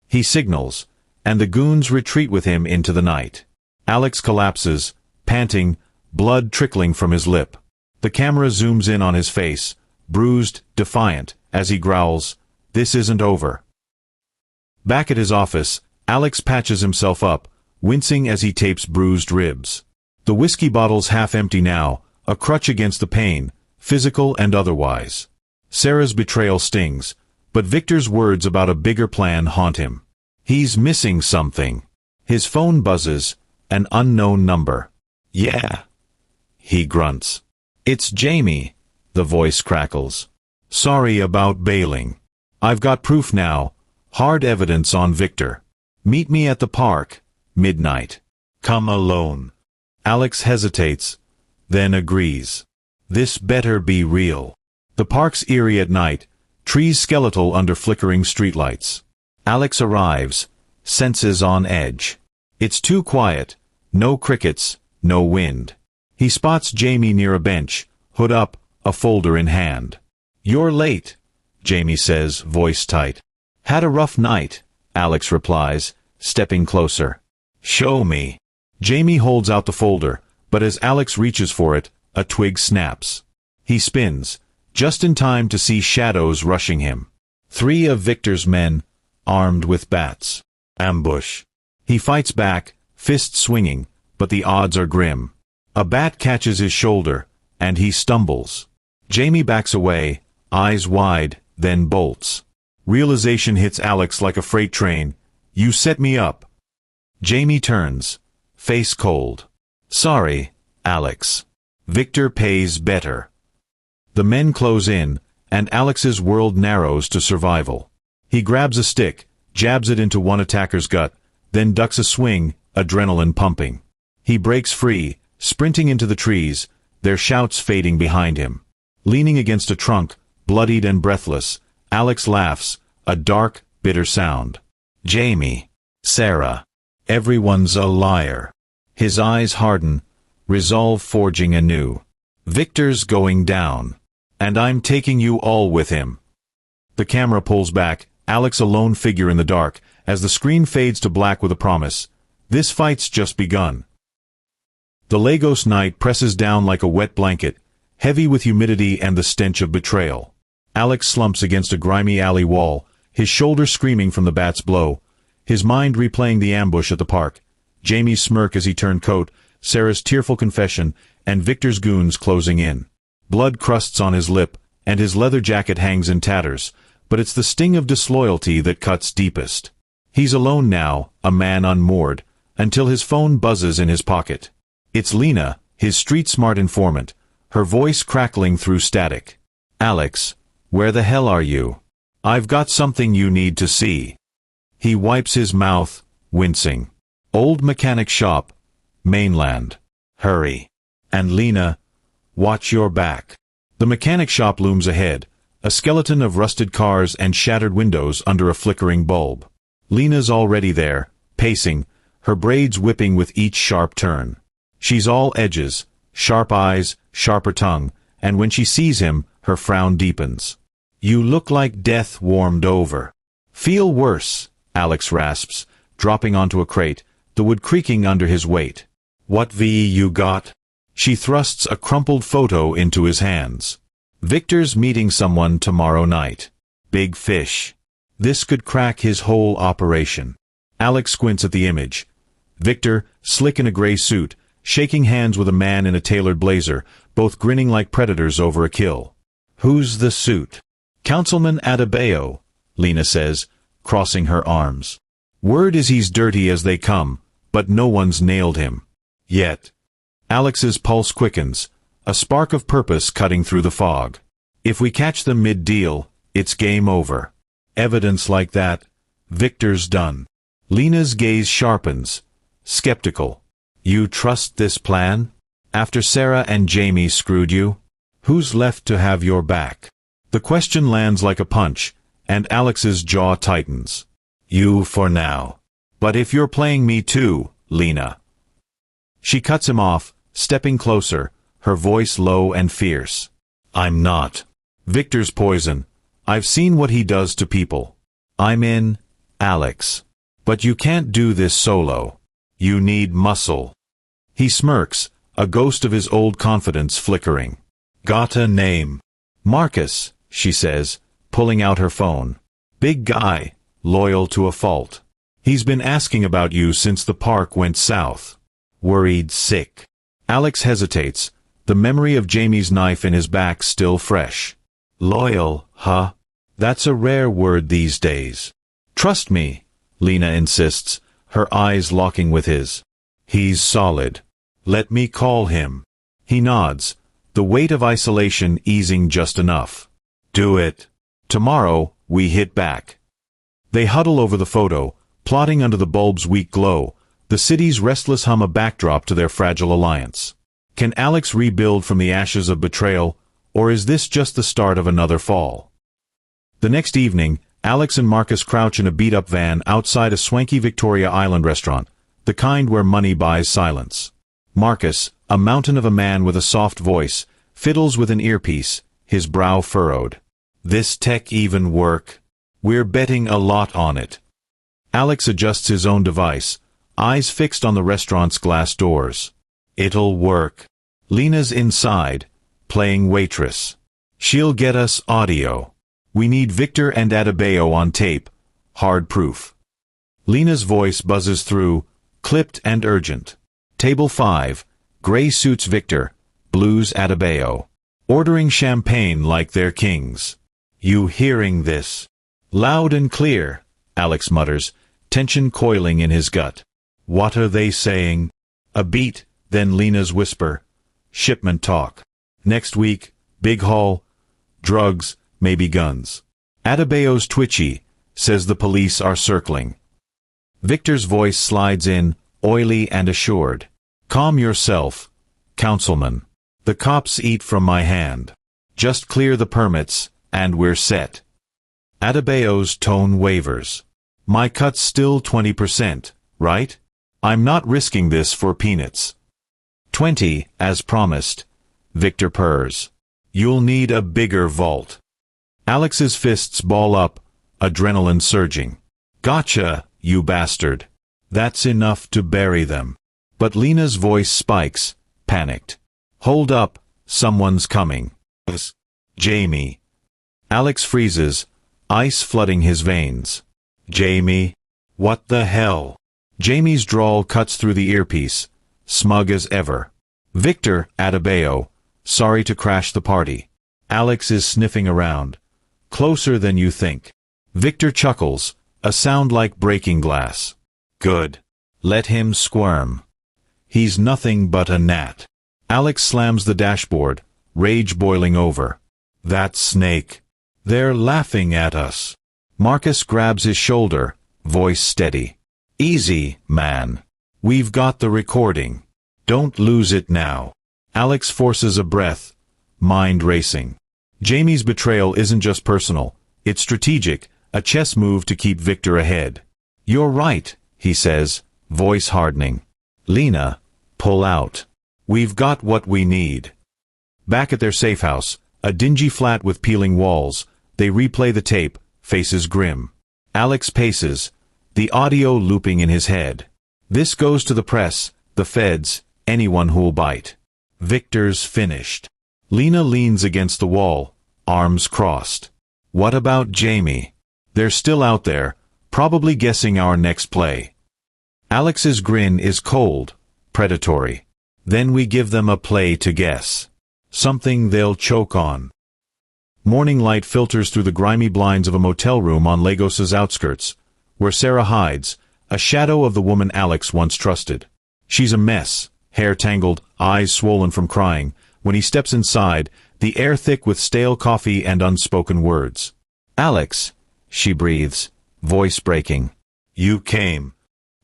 Speaker 1: He signals, and the goons retreat with him into the night. Alex collapses, panting, blood trickling from his lip. The camera zooms in on his face, bruised, defiant, as he growls, "This isn't over." Back at his office, Alex patches himself up, wincing as he tapes bruised ribs. The whiskey bottle's half empty now, a crutch against the pain, physical and otherwise. Sarah's betrayal stings, but Victor's words about a bigger plan haunt him. He's missing something. His phone buzzes, an unknown number. "Yeah," he grunts. "It's Jamie," the voice crackles. "Sorry about bailing. I've got proof now, hard evidence on Victor. Meet me at the park, midnight. Come alone." Alex hesitates, then agrees. This better be real. The park's eerie at night, trees skeletal under flickering streetlights. Alex arrives, senses on edge. It's too quiet, no crickets, no wind. He spots Jamie near a bench, hood up, a folder in hand. "You're late," Jamie says, voice tight. "Had a rough night," Alex replies, stepping closer. "Show me." Jamie holds out the folder, but as Alex reaches for it, a twig snaps. He spins, just in time to see shadows rushing him. 3 of Victor's men, armed with bats. Ambush. He fights back, fists swinging, but the odds are grim. A bat catches his shoulder, and he stumbles. Jamie backs away, eyes wide, then bolts. Realization hits Alex like a freight train. "You set me up." Jamie turns, face cold. "Sorry, Alex. Victor pays better." The men close in, and Alex's world narrows to survival. He grabs a stick, jabs it into one attacker's gut, then ducks a swing, adrenaline pumping. He breaks free, sprinting into the trees, their shouts fading behind him. Leaning against a trunk, bloodied and breathless, Alex laughs, a dark, bitter sound. "Jamie. Sarah. Everyone's a liar." His eyes harden, resolve forging anew. "Victor's going down. And I'm taking you all with him." The camera pulls back, Alex a lone figure in the dark, as the screen fades to black with a promise. This fight's just begun. The Lagos night presses down like a wet blanket, heavy with humidity and the stench of betrayal. Alex slumps against a grimy alley wall, his shoulder screaming from the bat's blow, his mind replaying the ambush at the park, Jamie's smirk as he turned coat, Sarah's tearful confession, and Victor's goons closing in. Blood crusts on his lip, and his leather jacket hangs in tatters, but it's the sting of disloyalty that cuts deepest. He's alone now, a man unmoored, until his phone buzzes in his pocket. It's Lena, his street-smart informant, her voice crackling through static. "Alex, where the hell are you? I've got something you need to see." He wipes his mouth, wincing. "Old mechanic shop, mainland. Hurry." And Lena, "Watch your back." The mechanic shop looms ahead, a skeleton of rusted cars and shattered windows under a flickering bulb. Lena's already there, pacing, her braids whipping with each sharp turn. She's all edges, sharp eyes, sharper tongue, and when she sees him, her frown deepens. "You look like death warmed over." "Feel worse," Alex rasps, dropping onto a crate, the wood creaking under his weight. "What V you got?" She thrusts a crumpled photo into his hands. "Victor's meeting someone tomorrow night. Big fish. This could crack his whole operation." Alex squints at the image. Victor, slick in a gray suit, shaking hands with a man in a tailored blazer, both grinning like predators over a kill. "Who's the suit?" "Councilman Adebayo," Lena says, crossing her arms. "Word is he's dirty as they come, but no one's nailed him. Yet." Alex's pulse quickens, a spark of purpose cutting through the fog. "If we catch them mid-deal, it's game over. Evidence like that, Victor's done." Lena's gaze sharpens, skeptical. "You trust this plan? After Sarah and Jamie screwed you? Who's left to have your back?" The question lands like a punch, and Alex's jaw tightens. "You for now. But if you're playing me too, Lena." She cuts him off, stepping closer, her voice low and fierce. "I'm not. Victor's poison. I've seen what he does to people. I'm in, Alex. But you can't do this solo. You need muscle." He smirks, a ghost of his old confidence flickering. "Got a name?" "Marcus," she says, pulling out her phone. "Big guy, loyal to a fault. He's been asking about you since the park went south. Worried sick." Alex hesitates, the memory of Jamie's knife in his back still fresh. "Loyal, huh? That's a rare word these days." "Trust me," Lena insists, her eyes locking with his. "He's solid. Let me call him." He nods, the weight of isolation easing just enough. "Do it. Tomorrow, we hit back." They huddle over the photo, plotting under the bulb's weak glow, the city's restless hum a backdrop to their fragile alliance. Can Alex rebuild from the ashes of betrayal, or is this just the start of another fall? The next evening, Alex and Marcus crouch in a beat-up van outside a swanky Victoria Island restaurant, the kind where money buys silence. Marcus, a mountain of a man with a soft voice, fiddles with an earpiece, his brow furrowed. "This tech even work? We're betting a lot on it." Alex adjusts his own device, eyes fixed on the restaurant's glass doors. "It'll work." Lena's inside, playing waitress. "She'll get us audio. We need Victor and Adebayo on tape, hard proof." Lena's voice buzzes through, clipped and urgent. Table 5, gray suits Victor, blues Adebayo. Ordering champagne like they're kings. "You hearing this?" "Loud and clear," Alex mutters, tension coiling in his gut. "What are they saying?" A beat, then Lena's whisper. "Shipment talk. Next week, big haul. Drugs, maybe guns." Adebayo's twitchy, says the police are circling. Victor's voice slides in, oily and assured. "Calm yourself, councilman. The cops eat from my hand. Just clear the permits, and we're set." Adebayo's tone wavers. "My cut's still 20%, right? I'm not risking this for peanuts." 20, as promised. Victor purrs. "You'll need a bigger vault." Alex's fists ball up, adrenaline surging. "Gotcha, you bastard. That's enough to bury them." But Lena's voice spikes, panicked. "Hold up, someone's coming." "Jamie." Alex freezes, ice flooding his veins. "Jamie? What the hell?" Jamie's drawl cuts through the earpiece, smug as ever. Victor, Adebayo, sorry to crash the party. Alex is sniffing around. Closer than you think. Victor chuckles, a sound like breaking glass. Good. Let him squirm. He's nothing but a gnat. Alex slams the dashboard, rage boiling over. That snake. They're laughing at us. Marcus grabs his shoulder, voice steady. Easy, man. We've got the recording. Don't lose it now. Alex forces a breath, mind racing. Jamie's betrayal isn't just personal, it's strategic, a chess move to keep Victor ahead. You're right, he says, voice hardening. Lena, pull out. We've got what we need. Back at their safe house, a dingy flat with peeling walls, they replay the tape, faces grim. Alex paces, the audio looping in his head. This goes to the press, the feds, anyone who'll bite. Victor's finished. Lena leans against the wall, arms crossed. What about Jamie? They're still out there, probably guessing our next play. Alex's grin is cold, predatory. Then we give them a play to guess. Something they'll choke on. Morning light filters through the grimy blinds of a motel room on Lagos's outskirts, where Sarah hides, a shadow of the woman Alex once trusted. She's a mess, hair tangled, eyes swollen from crying. When he steps inside, the air thick with stale coffee and unspoken words. Alex, she breathes, voice breaking. You came.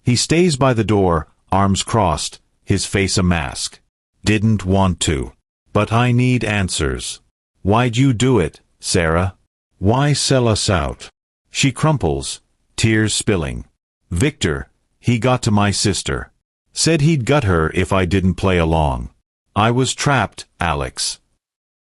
Speaker 1: He stays by the door, arms crossed, his face a mask. Didn't want to. But I need answers. Why'd you do it, Sarah? Why sell us out? She crumples, tears spilling. Victor, he got to my sister. Said he'd gut her if I didn't play along. I was trapped, Alex.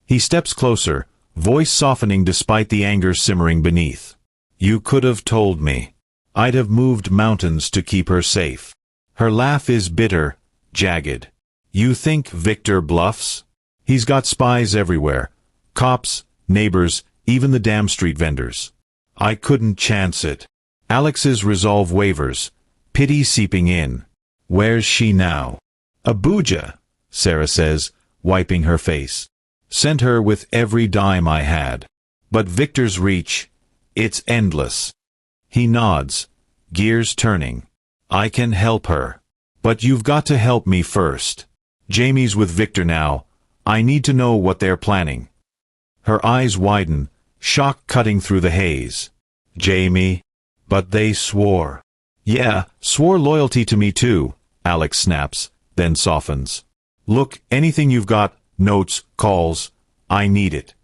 Speaker 1: He steps closer, voice softening despite the anger simmering beneath. You could have told me. I'd have moved mountains to keep her safe. Her laugh is bitter, jagged. You think Victor bluffs? He's got spies everywhere. Cops, neighbors, even the damn street vendors. I couldn't chance it. Alex's resolve wavers, pity seeping in. Where's she now? Abuja, Sarah says, wiping her face. Sent her with every dime I had. But Victor's reach, it's endless. He nods, gears turning. I can help her. But you've got to help me first. Jamie's with Victor now. I need to know what they're planning. Her eyes widen, shock cutting through the haze. Jamie? But they swore. Yeah, swore loyalty to me too, Alex snaps, then softens. Look, anything you've got, notes, calls, I need it.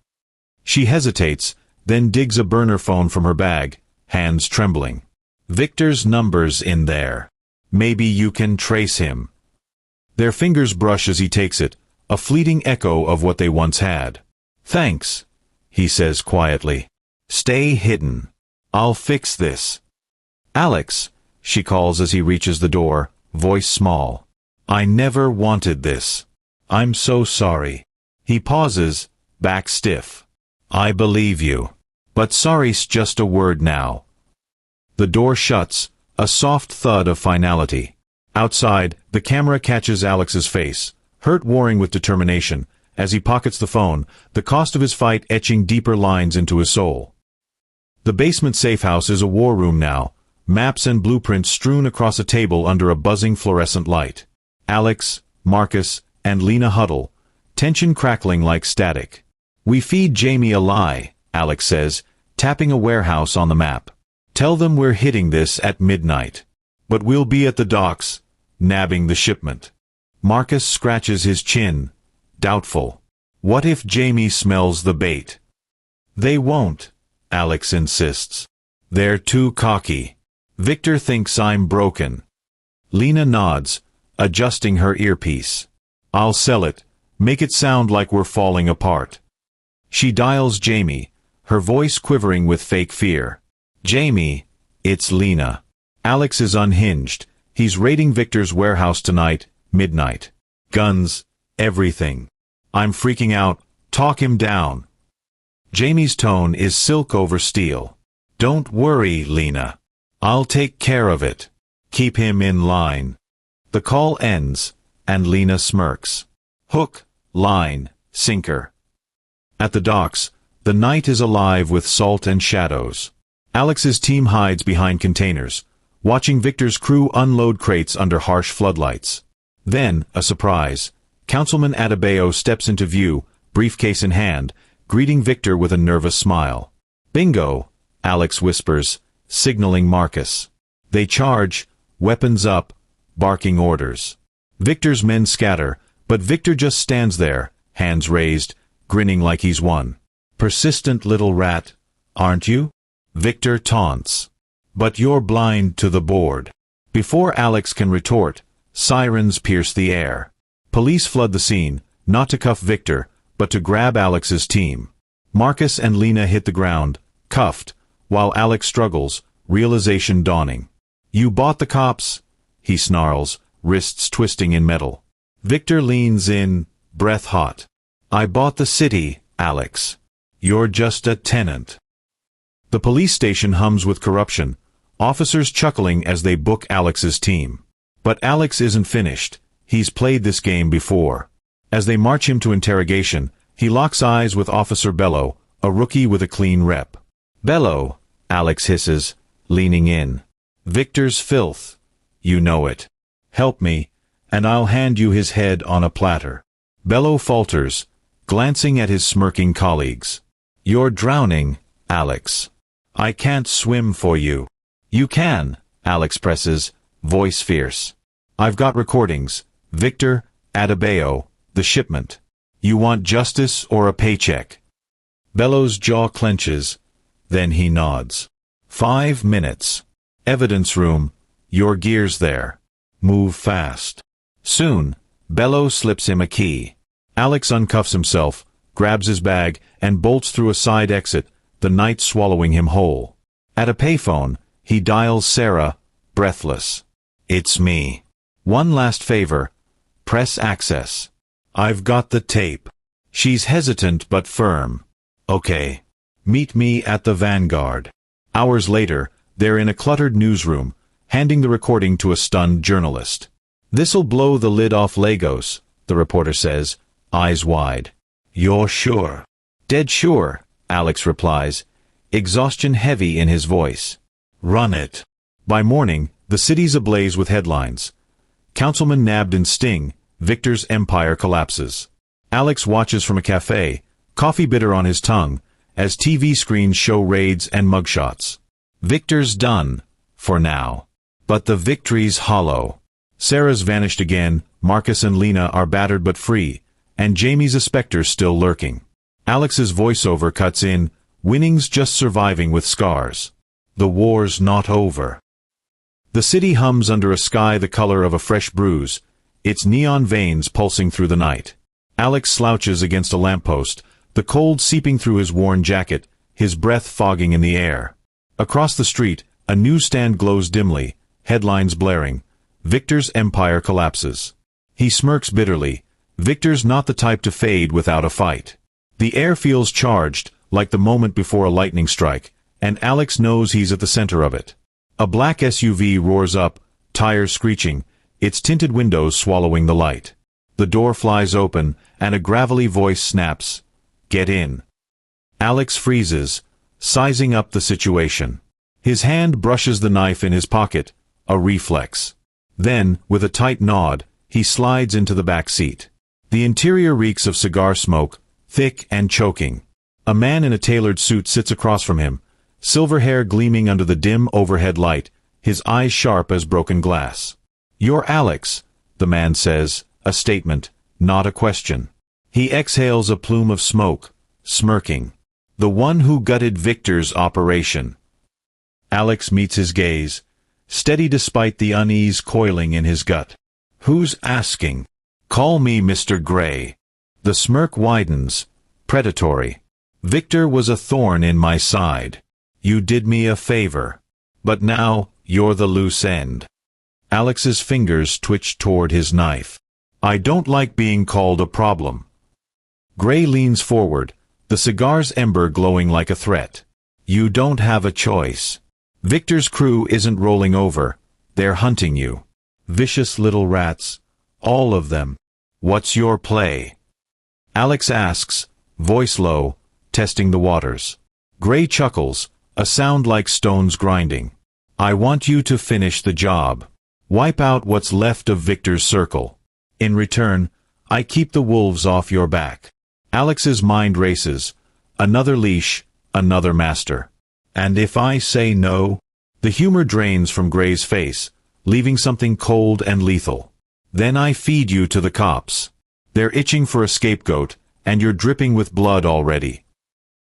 Speaker 1: She hesitates, then digs a burner phone from her bag, hands trembling. Victor's number's in there. Maybe you can trace him. Their fingers brush as he takes it, a fleeting echo of what they once had. Thanks, he says quietly. Stay hidden. I'll fix this. Alex, she calls as he reaches the door, voice small. I never wanted this. I'm so sorry. He pauses, back stiff. I believe you. But sorry's just a word now. The door shuts, a soft thud of finality. Outside, the camera catches Alex's face, hurt warring with determination, as he pockets the phone, the cost of his fight etching deeper lines into his soul. The basement safe house is a war room now, maps and blueprints strewn across a table under a buzzing fluorescent light. Alex, Marcus, and Lena huddle, tension crackling like static. We feed Jamie a lie, Alex says, tapping a warehouse on the map. Tell them we're hitting this at midnight. But we'll be at the docks, nabbing the shipment. Marcus scratches his chin, doubtful. What if Jamie smells the bait? They won't, Alex insists. They're too cocky. Victor thinks I'm broken. Lena nods, adjusting her earpiece. I'll sell it, make it sound like we're falling apart. She dials Jamie, her voice quivering with fake fear. Jamie, it's Lena. Alex is unhinged. He's raiding Victor's warehouse tonight, midnight. Guns, everything. I'm freaking out. Talk him down. Jamie's tone is silk over steel. Don't worry, Lena. I'll take care of it. Keep him in line. The call ends. and Lena smirks. Hook, line, sinker. At the docks, the night is alive with salt and shadows. Alex's team hides behind containers, watching Victor's crew unload crates under harsh floodlights. Then, a surprise. Councilman Adebayo steps into view, briefcase in hand, greeting Victor with a nervous smile. "Bingo," Alex whispers, signaling Marcus. They charge, weapons up, barking orders. Victor's men scatter, but Victor just stands there, hands raised, grinning like he's won. "Persistent little rat, aren't you?" Victor taunts. "But you're blind to the board." Before Alex can retort, sirens pierce the air. Police flood the scene, not to cuff Victor, but to grab Alex's team. Marcus and Lena hit the ground, cuffed, while Alex struggles, realization dawning. "You bought the cops," he snarls, wrists twisting in metal. Victor leans in, breath hot. "I bought the city, Alex. You're just a tenant." The police station hums with corruption, officers chuckling as they book Alex's team. But Alex isn't finished. He's played this game before. As they march him to interrogation, he locks eyes with Officer Bello, a rookie with a clean rep. "Bello," Alex hisses, leaning in. "Victor's filth. You know it. Help me, and I'll hand you his head on a platter." Bello falters, glancing at his smirking colleagues. "You're drowning, Alex. I can't swim for you." "You can," Alex presses, voice fierce. "I've got recordings. Victor, Adebayo, the shipment. You want justice or a paycheck?" Bello's jaw clenches, then he nods. 5 minutes. Evidence room. Your gear's there. Move fast. Soon, Bello slips him a key. Alex uncuffs himself, grabs his bag, and bolts through a side exit, the night swallowing him whole. At a payphone, he dials Sarah, breathless. "It's me. One last favor. Press access. I've got the tape." She's hesitant but firm. "Okay. Meet me at the Vanguard." Hours later, they're in a cluttered newsroom, handing the recording to a stunned journalist. "This'll blow the lid off Lagos," the reporter says, eyes wide. "You're sure?" "Dead sure," Alex replies, exhaustion heavy in his voice. "Run it." By morning, the city's ablaze with headlines. Councilman nabbed in sting, Victor's empire collapses. Alex watches from a cafe, coffee bitter on his tongue, as TV screens show raids and mugshots. Victor's done, for now. But the victory's hollow. Sarah's vanished again, Marcus and Lena are battered but free, and Jamie's a specter still lurking. Alex's voiceover cuts in, winning's just surviving with scars. The war's not over. The city hums under a sky the color of a fresh bruise, its neon veins pulsing through the night. Alex slouches against a lamppost, the cold seeping through his worn jacket, his breath fogging in the air. Across the street, a newsstand glows dimly, headlines blaring. Victor's empire collapses. He smirks bitterly. Victor's not the type to fade without a fight. The air feels charged, like the moment before a lightning strike, and Alex knows he's at the center of it. A black SUV roars up, tires screeching, its tinted windows swallowing the light. The door flies open, and a gravelly voice snaps, "Get in." Alex freezes, sizing up the situation. His hand brushes the knife in his pocket, a reflex. Then, with a tight nod, he slides into the back seat. The interior reeks of cigar smoke, thick and choking. A man in a tailored suit sits across from him, silver hair gleaming under the dim overhead light, his eyes sharp as broken glass. "You're Alex," the man says, a statement, not a question. He exhales a plume of smoke, smirking. "The one who gutted Victor's operation." Alex meets his gaze, steady despite the unease coiling in his gut. "Who's asking?" "Call me Mr. Gray." The smirk widens, predatory. "Victor was a thorn in my side. You did me a favor. But now, you're the loose end." Alex's fingers twitch toward his knife. "I don't like being called a problem." Gray leans forward, the cigar's ember glowing like a threat. "You don't have a choice. Victor's crew isn't rolling over, they're hunting you. Vicious little rats, All of them. What's your play? Alex asks, voice low, testing the waters. Gray chuckles, a sound like stones grinding. I want you to finish the job. Wipe out what's left of Victor's circle. In return, I keep the wolves off your back. Alex's mind races. Another leash, another master. And if I say no? The humor drains from Gray's face, leaving something cold and lethal. Then I feed you to the cops. They're itching for a scapegoat, and you're dripping with blood already.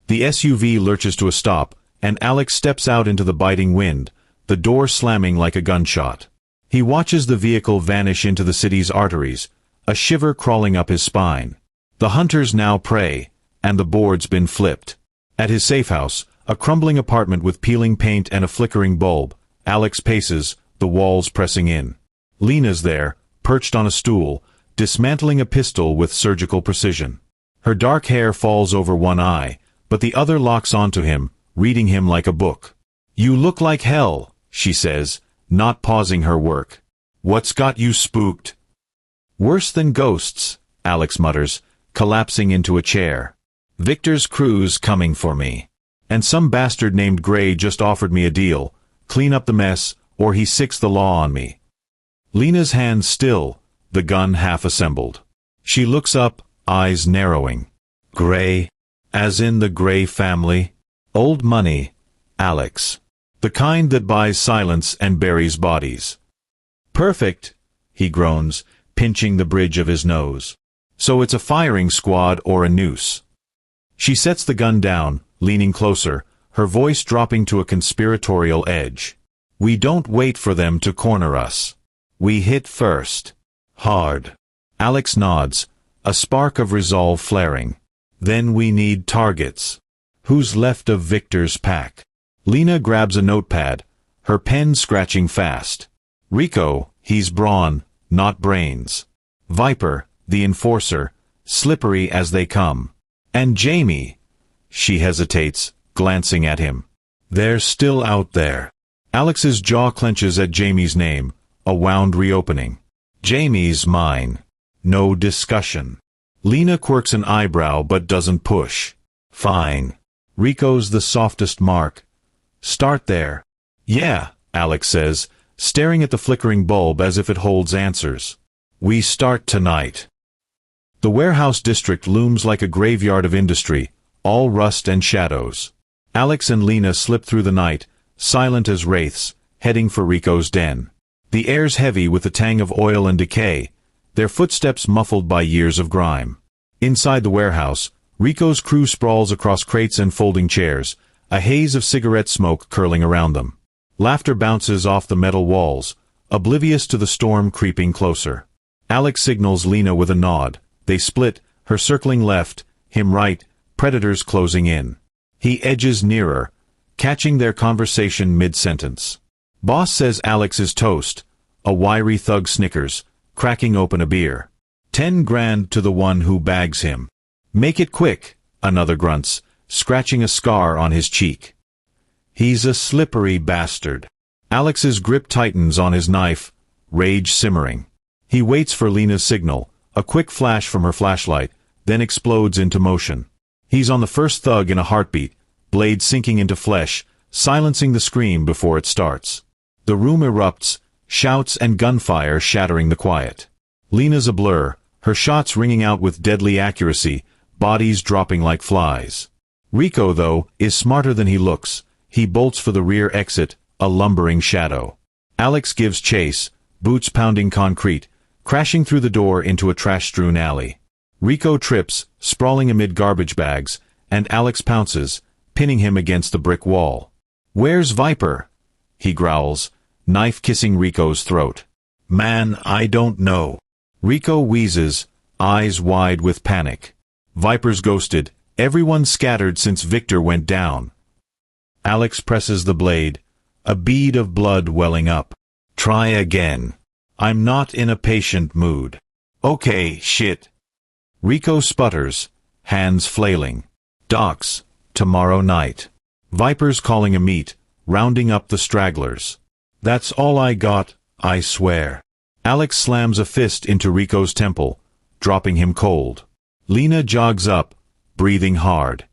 Speaker 1: The SUV lurches to a stop, and Alex steps out into the biting wind, the door slamming like a gunshot. He watches the vehicle vanish into the city's arteries, a shiver crawling up his spine. The hunters now prey, and the board's been flipped. At his safe house, a crumbling apartment with peeling paint and a flickering bulb, Alex paces, the walls pressing in. Lena's there, perched on a stool, dismantling a pistol with surgical precision. Her dark hair falls over one eye, but the other locks onto him, reading him like a book. You look like hell, she says, not pausing her work. What's got you spooked? Worse than ghosts, Alex mutters, collapsing into a chair. Victor's crew's coming for me. And some bastard named Gray just offered me a deal, clean up the mess, or he sicks the law on me. Lena's hands still, the gun half assembled. She looks up, eyes narrowing. Gray? As in the Gray family? Old money, Alex. The kind that buys silence and buries bodies. Perfect, he groans, pinching the bridge of his nose. So it's a firing squad or a noose. She sets the gun down, leaning closer, her voice dropping to a conspiratorial edge. We don't wait for them to corner us. We hit first. Hard. Alex nods, a spark of resolve flaring. Then we need targets. Who's left of Victor's pack? Lena grabs a notepad, her pen scratching fast. Rico, he's brawn, not brains. Viper, the enforcer, slippery as they come. And Jamie. She hesitates, glancing at him. They're still out there. Alex's jaw clenches at Jamie's name, a wound reopening. Jamie's mine. No discussion. Lena quirks an eyebrow but doesn't push. Fine. Rico's the softest mark. Start there. Yeah, Alex says, staring at the flickering bulb as if it holds answers. We start tonight. The warehouse district looms like a graveyard of industry, all rust and shadows. Alex and Lena slip through the night, silent as wraiths, heading for Rico's den. The air's heavy with the tang of oil and decay, their footsteps muffled by years of grime. Inside the warehouse, Rico's crew sprawls across crates and folding chairs, a haze of cigarette smoke curling around them. Laughter bounces off the metal walls, oblivious to the storm creeping closer. Alex signals Lena with a nod. They split, her circling left, him right, predators closing in. He edges nearer, catching their conversation mid-sentence. Boss says Alex is toast. A wiry thug snickers, cracking open a beer. 10 grand to the one who bags him. Make it quick, another grunts, scratching a scar on his cheek. He's a slippery bastard. Alex's grip tightens on his knife, rage simmering. He waits for Lena's signal, a quick flash from her flashlight, then explodes into motion. He's on the first thug in a heartbeat, blade sinking into flesh, silencing the scream before it starts. The room erupts, shouts and gunfire shattering the quiet. Lena's a blur, her shots ringing out with deadly accuracy, bodies dropping like flies. Rico, though, is smarter than he looks. He bolts for the rear exit, a lumbering shadow. Alex gives chase, boots pounding concrete, crashing through the door into a trash-strewn alley. Rico trips, sprawling amid garbage bags, and Alex pounces, pinning him against the brick wall. "Where's Viper?" he growls, knife kissing Rico's throat. "Man, I don't know." Rico wheezes, eyes wide with panic. Viper's ghosted, everyone scattered since Victor went down. Alex presses the blade, a bead of blood welling up. "Try again. I'm not in a patient mood." "Okay, shit." Rico sputters, hands flailing. "Docs, tomorrow night. Viper's calling a meet, rounding up the stragglers. That's all I got, I swear." Alex slams a fist into Rico's temple, dropping him cold. Lena jogs up, breathing hard.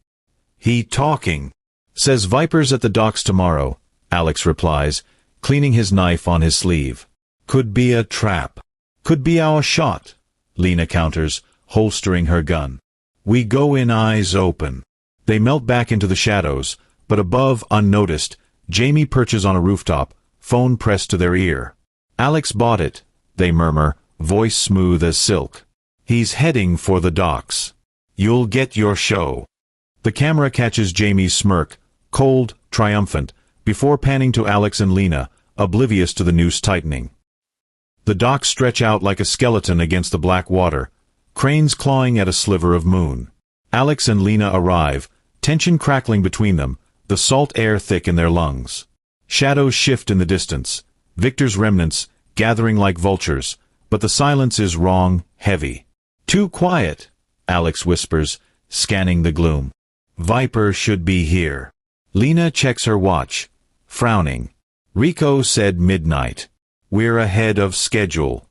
Speaker 1: "He talking," says Vipers at the docks tomorrow, Alex replies, cleaning his knife on his sleeve. "Could be a trap. Could be our shot," Lena counters, holstering her gun. "We go in eyes open." They melt back into the shadows, but above, unnoticed, Jamie perches on a rooftop, phone pressed to their ear. "Alex bought it," they murmur, voice smooth as silk. "He's heading for the docks. You'll get your show." The camera catches Jamie's smirk, cold, triumphant, before panning to Alex and Lena, oblivious to the noose tightening. The docks stretch out like a skeleton against the black water, cranes clawing at a sliver of moon. Alex and Lena arrive, tension crackling between them, the salt air thick in their lungs. Shadows shift in the distance, Victor's remnants gathering like vultures, but the silence is wrong, heavy. "Too quiet," Alex whispers, scanning the gloom. "Viper should be here." Lena checks her watch, frowning. Rico said midnight. "We're ahead of schedule."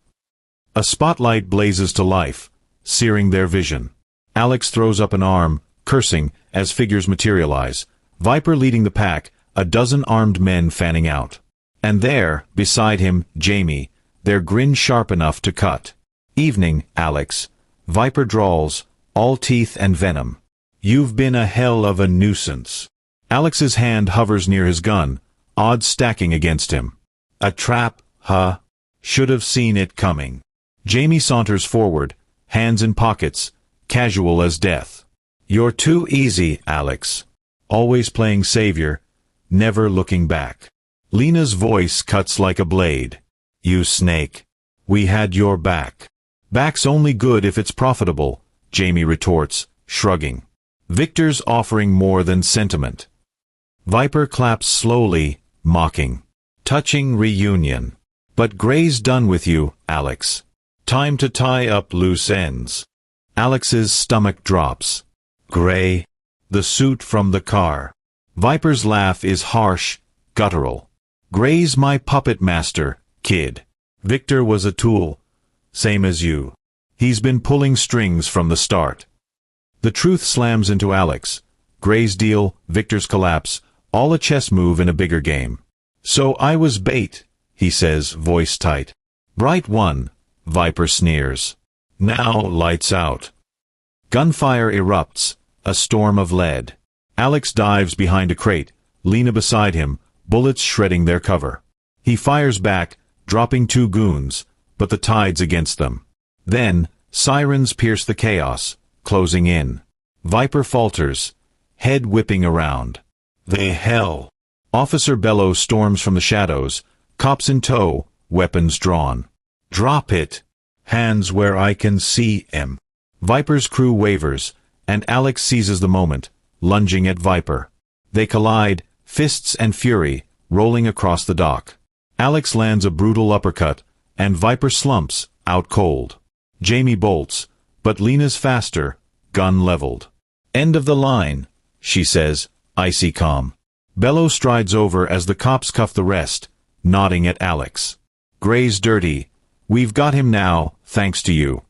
Speaker 1: A spotlight blazes to life, searing their vision. Alex throws up an arm, cursing, as figures materialize. Viper leading the pack, a dozen armed men fanning out. And there, beside him, Jamie, their grin sharp enough to cut. "Evening, Alex." Viper drawls, all teeth and venom. "You've been a hell of a nuisance." Alex's hand hovers near his gun, odds stacking against him. "A trap, huh? Should have seen it coming." Jamie saunters forward, hands in pockets, casual as death. "You're too easy, Alex. Always playing savior, never looking back." Lena's voice cuts like a blade. "You snake. We had your back." "Back's only good if it's profitable," Jamie retorts, shrugging. "Victor's offering more than sentiment." Viper claps slowly, mocking. "Touching reunion. But Gray's done with you, Alex. Time to tie up loose ends." Alex's stomach drops. "Gray?" The suit from the car. Viper's laugh is harsh, guttural. "Gray's my puppet master, kid. Victor was a tool. Same as you. He's been pulling strings from the start." The truth slams into Alex. Gray's deal, Victor's collapse, all a chess move in a bigger game. "So I was bait," he says, voice tight. "Bright one," Viper sneers. "Now lights out." Gunfire erupts, a storm of lead. Alex dives behind a crate, Lena beside him, bullets shredding their cover. He fires back, dropping 2 goons, but the tide's against them. Then, sirens pierce the chaos, closing in. Viper falters, head whipping around. "The hell!" Officer Bellow storms from the shadows, cops in tow, weapons drawn. "Drop it! Hands where I can see 'em." Viper's crew wavers, and Alex seizes the moment, lunging at Viper. They collide, fists and fury, rolling across the dock. Alex lands a brutal uppercut, and Viper slumps, out cold. Jamie bolts, but Lena's faster, gun leveled. "End of the line," she says, icy calm. Bellow strides over as the cops cuff the rest, nodding at Alex. "Gray's dirty. We've got him now, thanks to you."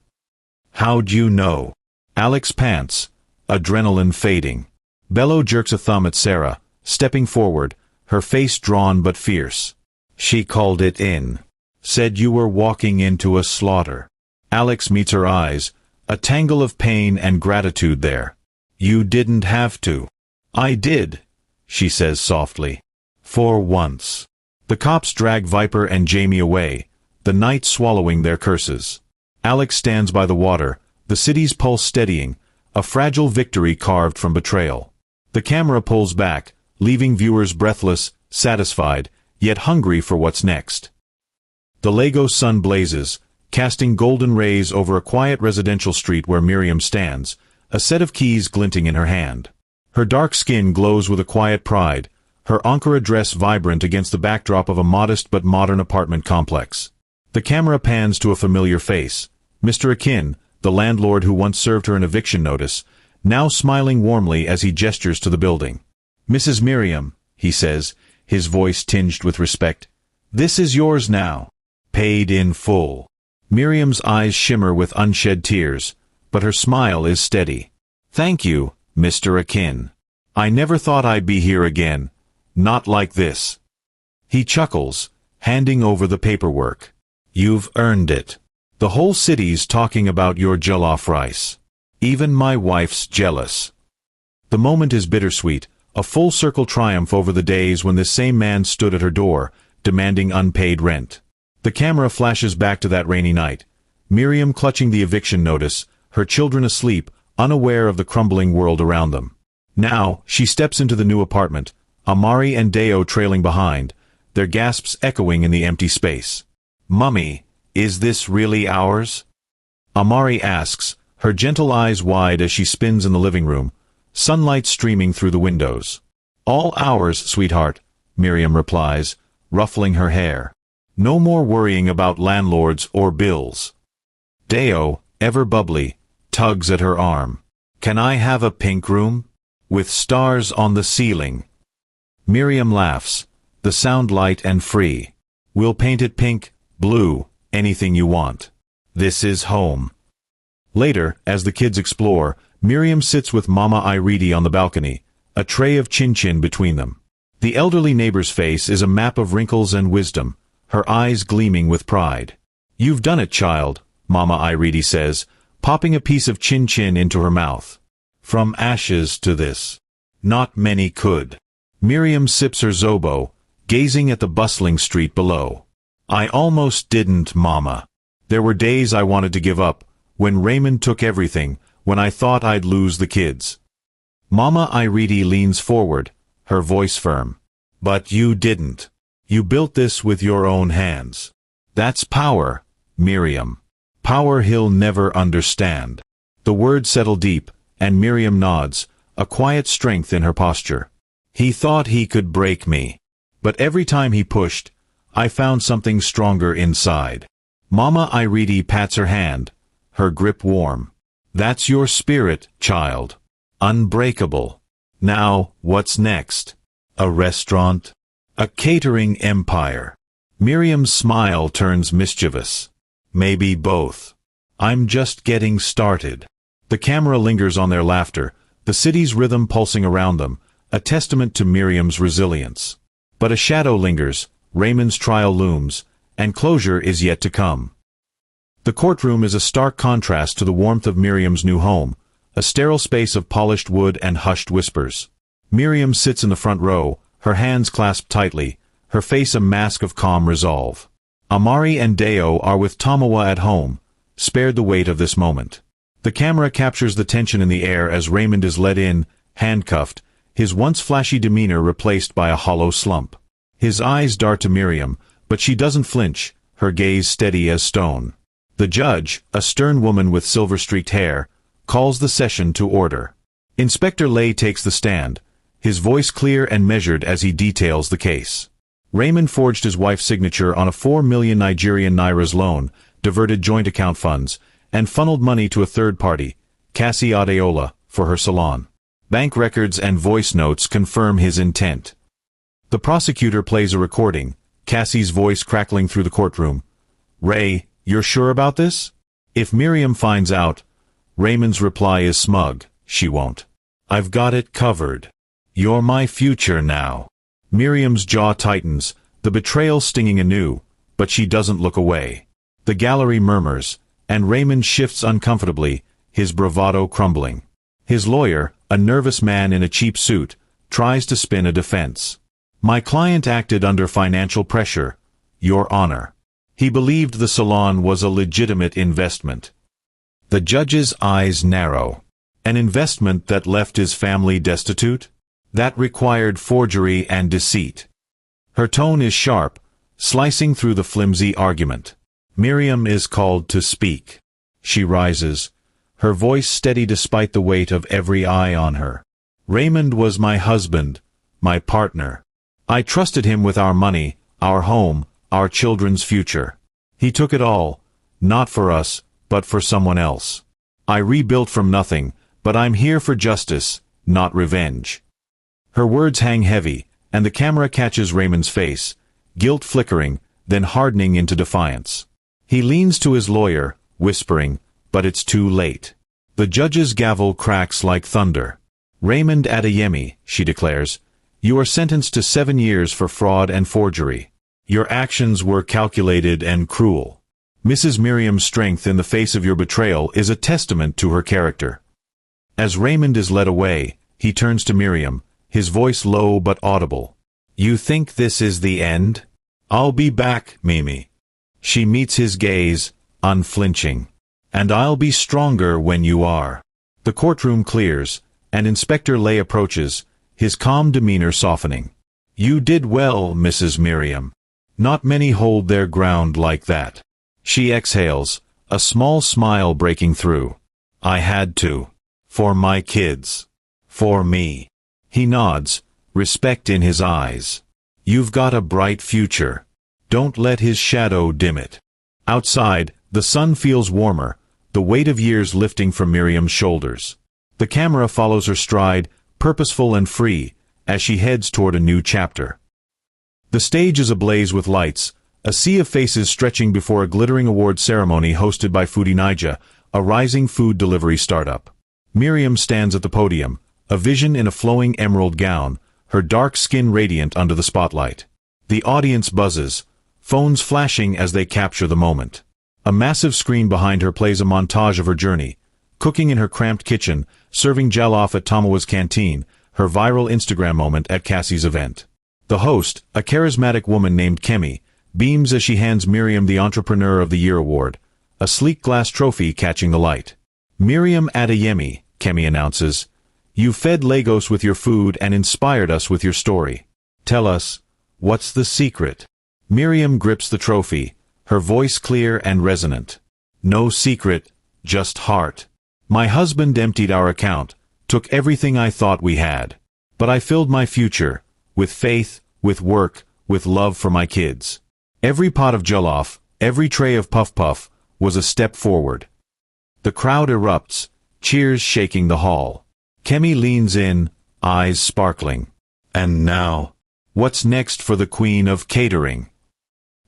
Speaker 1: "How'd you know?" Alex pants, adrenaline fading. Bellow jerks a thumb at Sarah, stepping forward, her face drawn but fierce. "She called it in. Said you were walking into a slaughter." Alex meets her eyes, a tangle of pain and gratitude there. "You didn't have to." "I did," she says softly. "For once." The cops drag Viper and Jamie away, the night swallowing their curses. Alex stands by the water, the city's pulse steadying, a fragile victory carved from betrayal. The camera pulls back, leaving viewers breathless, satisfied, yet hungry for what's next. The Lagos sun blazes, casting golden rays over a quiet residential street where Miriam stands, a set of keys glinting in her hand. Her dark skin glows with a quiet pride, her Ankara dress vibrant against the backdrop of a modest but modern apartment complex. The camera pans to a familiar face, Mr. Akin, the landlord who once served her an eviction notice, now smiling warmly as he gestures to the building. "Mrs. Miriam," he says, his voice tinged with respect, "this is yours now. Paid in full. Miriam's eyes shimmer with unshed tears, but her smile is steady. Thank you, Mr. Akin. I never thought I'd be here again. Not like this. He chuckles, handing over the paperwork. You've earned it. The whole city's talking about your jollof rice. Even my wife's jealous. The moment is bittersweet, a full-circle triumph over the days when this same man stood at her door, demanding unpaid rent. The camera flashes back to that rainy night. Miriam clutching the eviction notice, her children asleep, unaware of the crumbling world around them. Now, she steps into the new apartment, Amari and Deo trailing behind, their gasps echoing in the empty space. Mummy, is this really ours? Amari asks, her gentle eyes wide as she spins in the living room, sunlight streaming through the windows. All ours, sweetheart, Miriam replies, ruffling her hair. No more worrying about landlords or bills. Deo, ever bubbly, tugs at her arm. Can I have a pink room? With stars on the ceiling. Miriam laughs, the sound light and free. We'll paint it pink, blue, anything you want. This is home. Later, as the kids explore, Miriam sits with Mama Ireti on the balcony, a tray of chin-chin between them. The elderly neighbor's face is a map of wrinkles and wisdom, her eyes gleaming with pride. You've done it, child, Mama Ireti says, popping a piece of chin-chin into her mouth. From ashes to this. Not many could. Miriam sips her zobo, gazing at the bustling street below. I almost didn't, Mama. There were days I wanted to give up, when Raymond took everything, when I thought I'd lose the kids. Mama Ireti leans forward, her voice firm. But you didn't. You built this with your own hands. That's power, Miriam. Power he'll never understand. The words settle deep, and Miriam nods, a quiet strength in her posture. He thought he could break me. But every time he pushed, I found something stronger inside. Mama Ireti pats her hand, her grip warm. That's your spirit, child. Unbreakable. Now, what's next? A restaurant? A catering empire? Miriam's smile turns mischievous. Maybe both. I'm just getting started. The camera lingers on their laughter, the city's rhythm pulsing around them, a testament to Miriam's resilience. But a shadow lingers, Raymond's trial looms, and closure is yet to come. The courtroom is a stark contrast to the warmth of Miriam's new home, a sterile space of polished wood and hushed whispers. Miriam sits in the front row, her hands clasped tightly, her face a mask of calm resolve. Amari and Deo are with Tamawa at home, spared the weight of this moment. The camera captures the tension in the air as Raymond is led in, handcuffed, his once flashy demeanor replaced by a hollow slump. His eyes dart to Miriam, but she doesn't flinch, her gaze steady as stone. The judge, a stern woman with silver-streaked hair, calls the session to order. Inspector Lay takes the stand, his voice clear and measured as he details the case. Raymond forged his wife's signature on a 4 million Nigerian nairas loan, diverted joint account funds, and funneled money to a third party, Cassie Adeola, for her salon. Bank records and voice notes confirm his intent. The prosecutor plays a recording, Cassie's voice crackling through the courtroom. Ray, you're sure about this? If Miriam finds out, Raymond's reply is smug, she won't. I've got it covered. You're my future now. Miriam's jaw tightens, the betrayal stinging anew, but she doesn't look away. The gallery murmurs, and Raymond shifts uncomfortably, his bravado crumbling. His lawyer, a nervous man in a cheap suit, tries to spin a defense. My client acted under financial pressure, Your Honor. He believed the salon was a legitimate investment. The judge's eyes narrow. An investment that left his family destitute? That required forgery and deceit. Her tone is sharp, slicing through the flimsy argument. Miriam is called to speak. She rises, her voice steady despite the weight of every eye on her. Raymond was my husband, my partner. I trusted him with our money, our home, our children's future. He took it all, not for us, but for someone else. I rebuilt from nothing, but I'm here for justice, not revenge. Her words hang heavy, and the camera catches Raymond's face, guilt flickering, then hardening into defiance. He leans to his lawyer, whispering, but it's too late. The judge's gavel cracks like thunder. Raymond Adeyemi, she declares, you are sentenced to 7 years for fraud and forgery. Your actions were calculated and cruel. Mrs. Miriam's strength in the face of your betrayal is a testament to her character. As Raymond is led away, he turns to Miriam, his voice low but audible. You think this is the end? I'll be back, Mimi. She meets his gaze, unflinching. And I'll be stronger when you are. The courtroom clears, and Inspector Lay approaches, his calm demeanor softening. You did well, Mrs. Miriam. Not many hold their ground like that. She exhales, a small smile breaking through. I had to. For my kids. For me. He nods, respect in his eyes. You've got a bright future. Don't let his shadow dim it. Outside, the sun feels warmer, the weight of years lifting from Miriam's shoulders. The camera follows her stride, purposeful and free, as she heads toward a new chapter. The stage is ablaze with lights, a sea of faces stretching before a glittering awards ceremony hosted by Foodie Naija, a rising food delivery startup. Miriam stands at the podium, a vision in a flowing emerald gown, her dark skin radiant under the spotlight. The audience buzzes, phones flashing as they capture the moment. A massive screen behind her plays a montage of her journey, cooking in her cramped kitchen, serving jollof at Tamawa's canteen, her viral Instagram moment at Cassie's event. The host, a charismatic woman named Kemi, beams as she hands Miriam the Entrepreneur of the Year award, a sleek glass trophy catching the light. Miriam Adeyemi, Kemi announces, you fed Lagos with your food and inspired us with your story. Tell us, what's the secret? Miriam grips the trophy, her voice clear and resonant. No secret, just heart. My husband emptied our account, took everything I thought we had. But I filled my future, with faith, with work, with love for my kids. Every pot of jollof, every tray of puff-puff, was a step forward. The crowd erupts, cheers shaking the hall. Kemi leans in, eyes sparkling. And now, what's next for the queen of catering?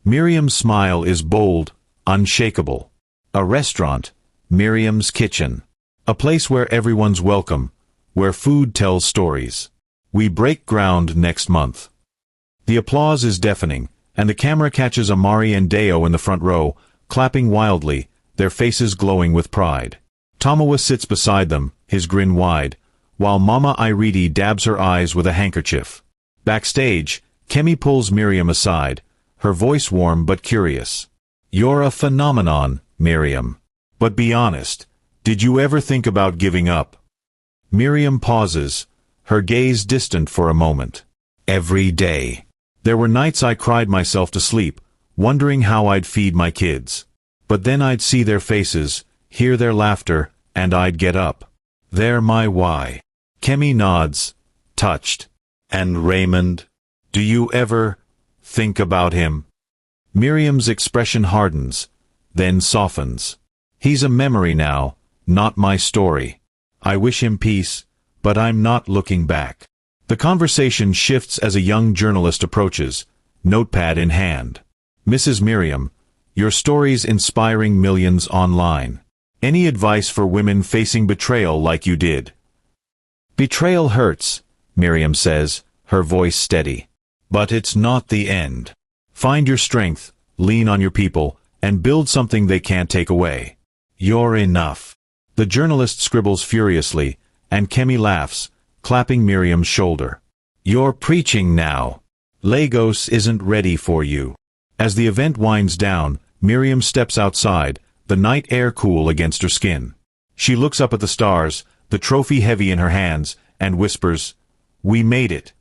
Speaker 1: Miriam's smile is bold, unshakable. A restaurant, Miriam's Kitchen. A place where everyone's welcome, where food tells stories. We break ground next month. The applause is deafening, and the camera catches Amari and Deo in the front row, clapping wildly, their faces glowing with pride. Tamawa sits beside them, his grin wide, while Mama Ireti dabs her eyes with a handkerchief. Backstage, Kemi pulls Miriam aside, her voice warm but curious. You're a phenomenon, Miriam. But be honest, did you ever think about giving up? Miriam pauses, her gaze distant for a moment. Every day. There were nights I cried myself to sleep, wondering how I'd feed my kids. But then I'd see their faces, hear their laughter, and I'd get up. They're my why. Kemi nods, touched. And Raymond? Do you ever think about him? Miriam's expression hardens, then softens. He's a memory now, not my story. I wish him peace, but I'm not looking back. The conversation shifts as a young journalist approaches, notepad in hand. Mrs. Miriam, your story's inspiring millions online. Any advice for women facing betrayal like you did? Betrayal hurts, Miriam says, her voice steady. But it's not the end. Find your strength, lean on your people, and build something they can't take away. You're enough. The journalist scribbles furiously, and Kemi laughs, clapping Miriam's shoulder. You're preaching now. Lagos isn't ready for you. As the event winds down, Miriam steps outside, the night air cool against her skin. She looks up at the stars, the trophy heavy in her hands, and whispers, "We made it.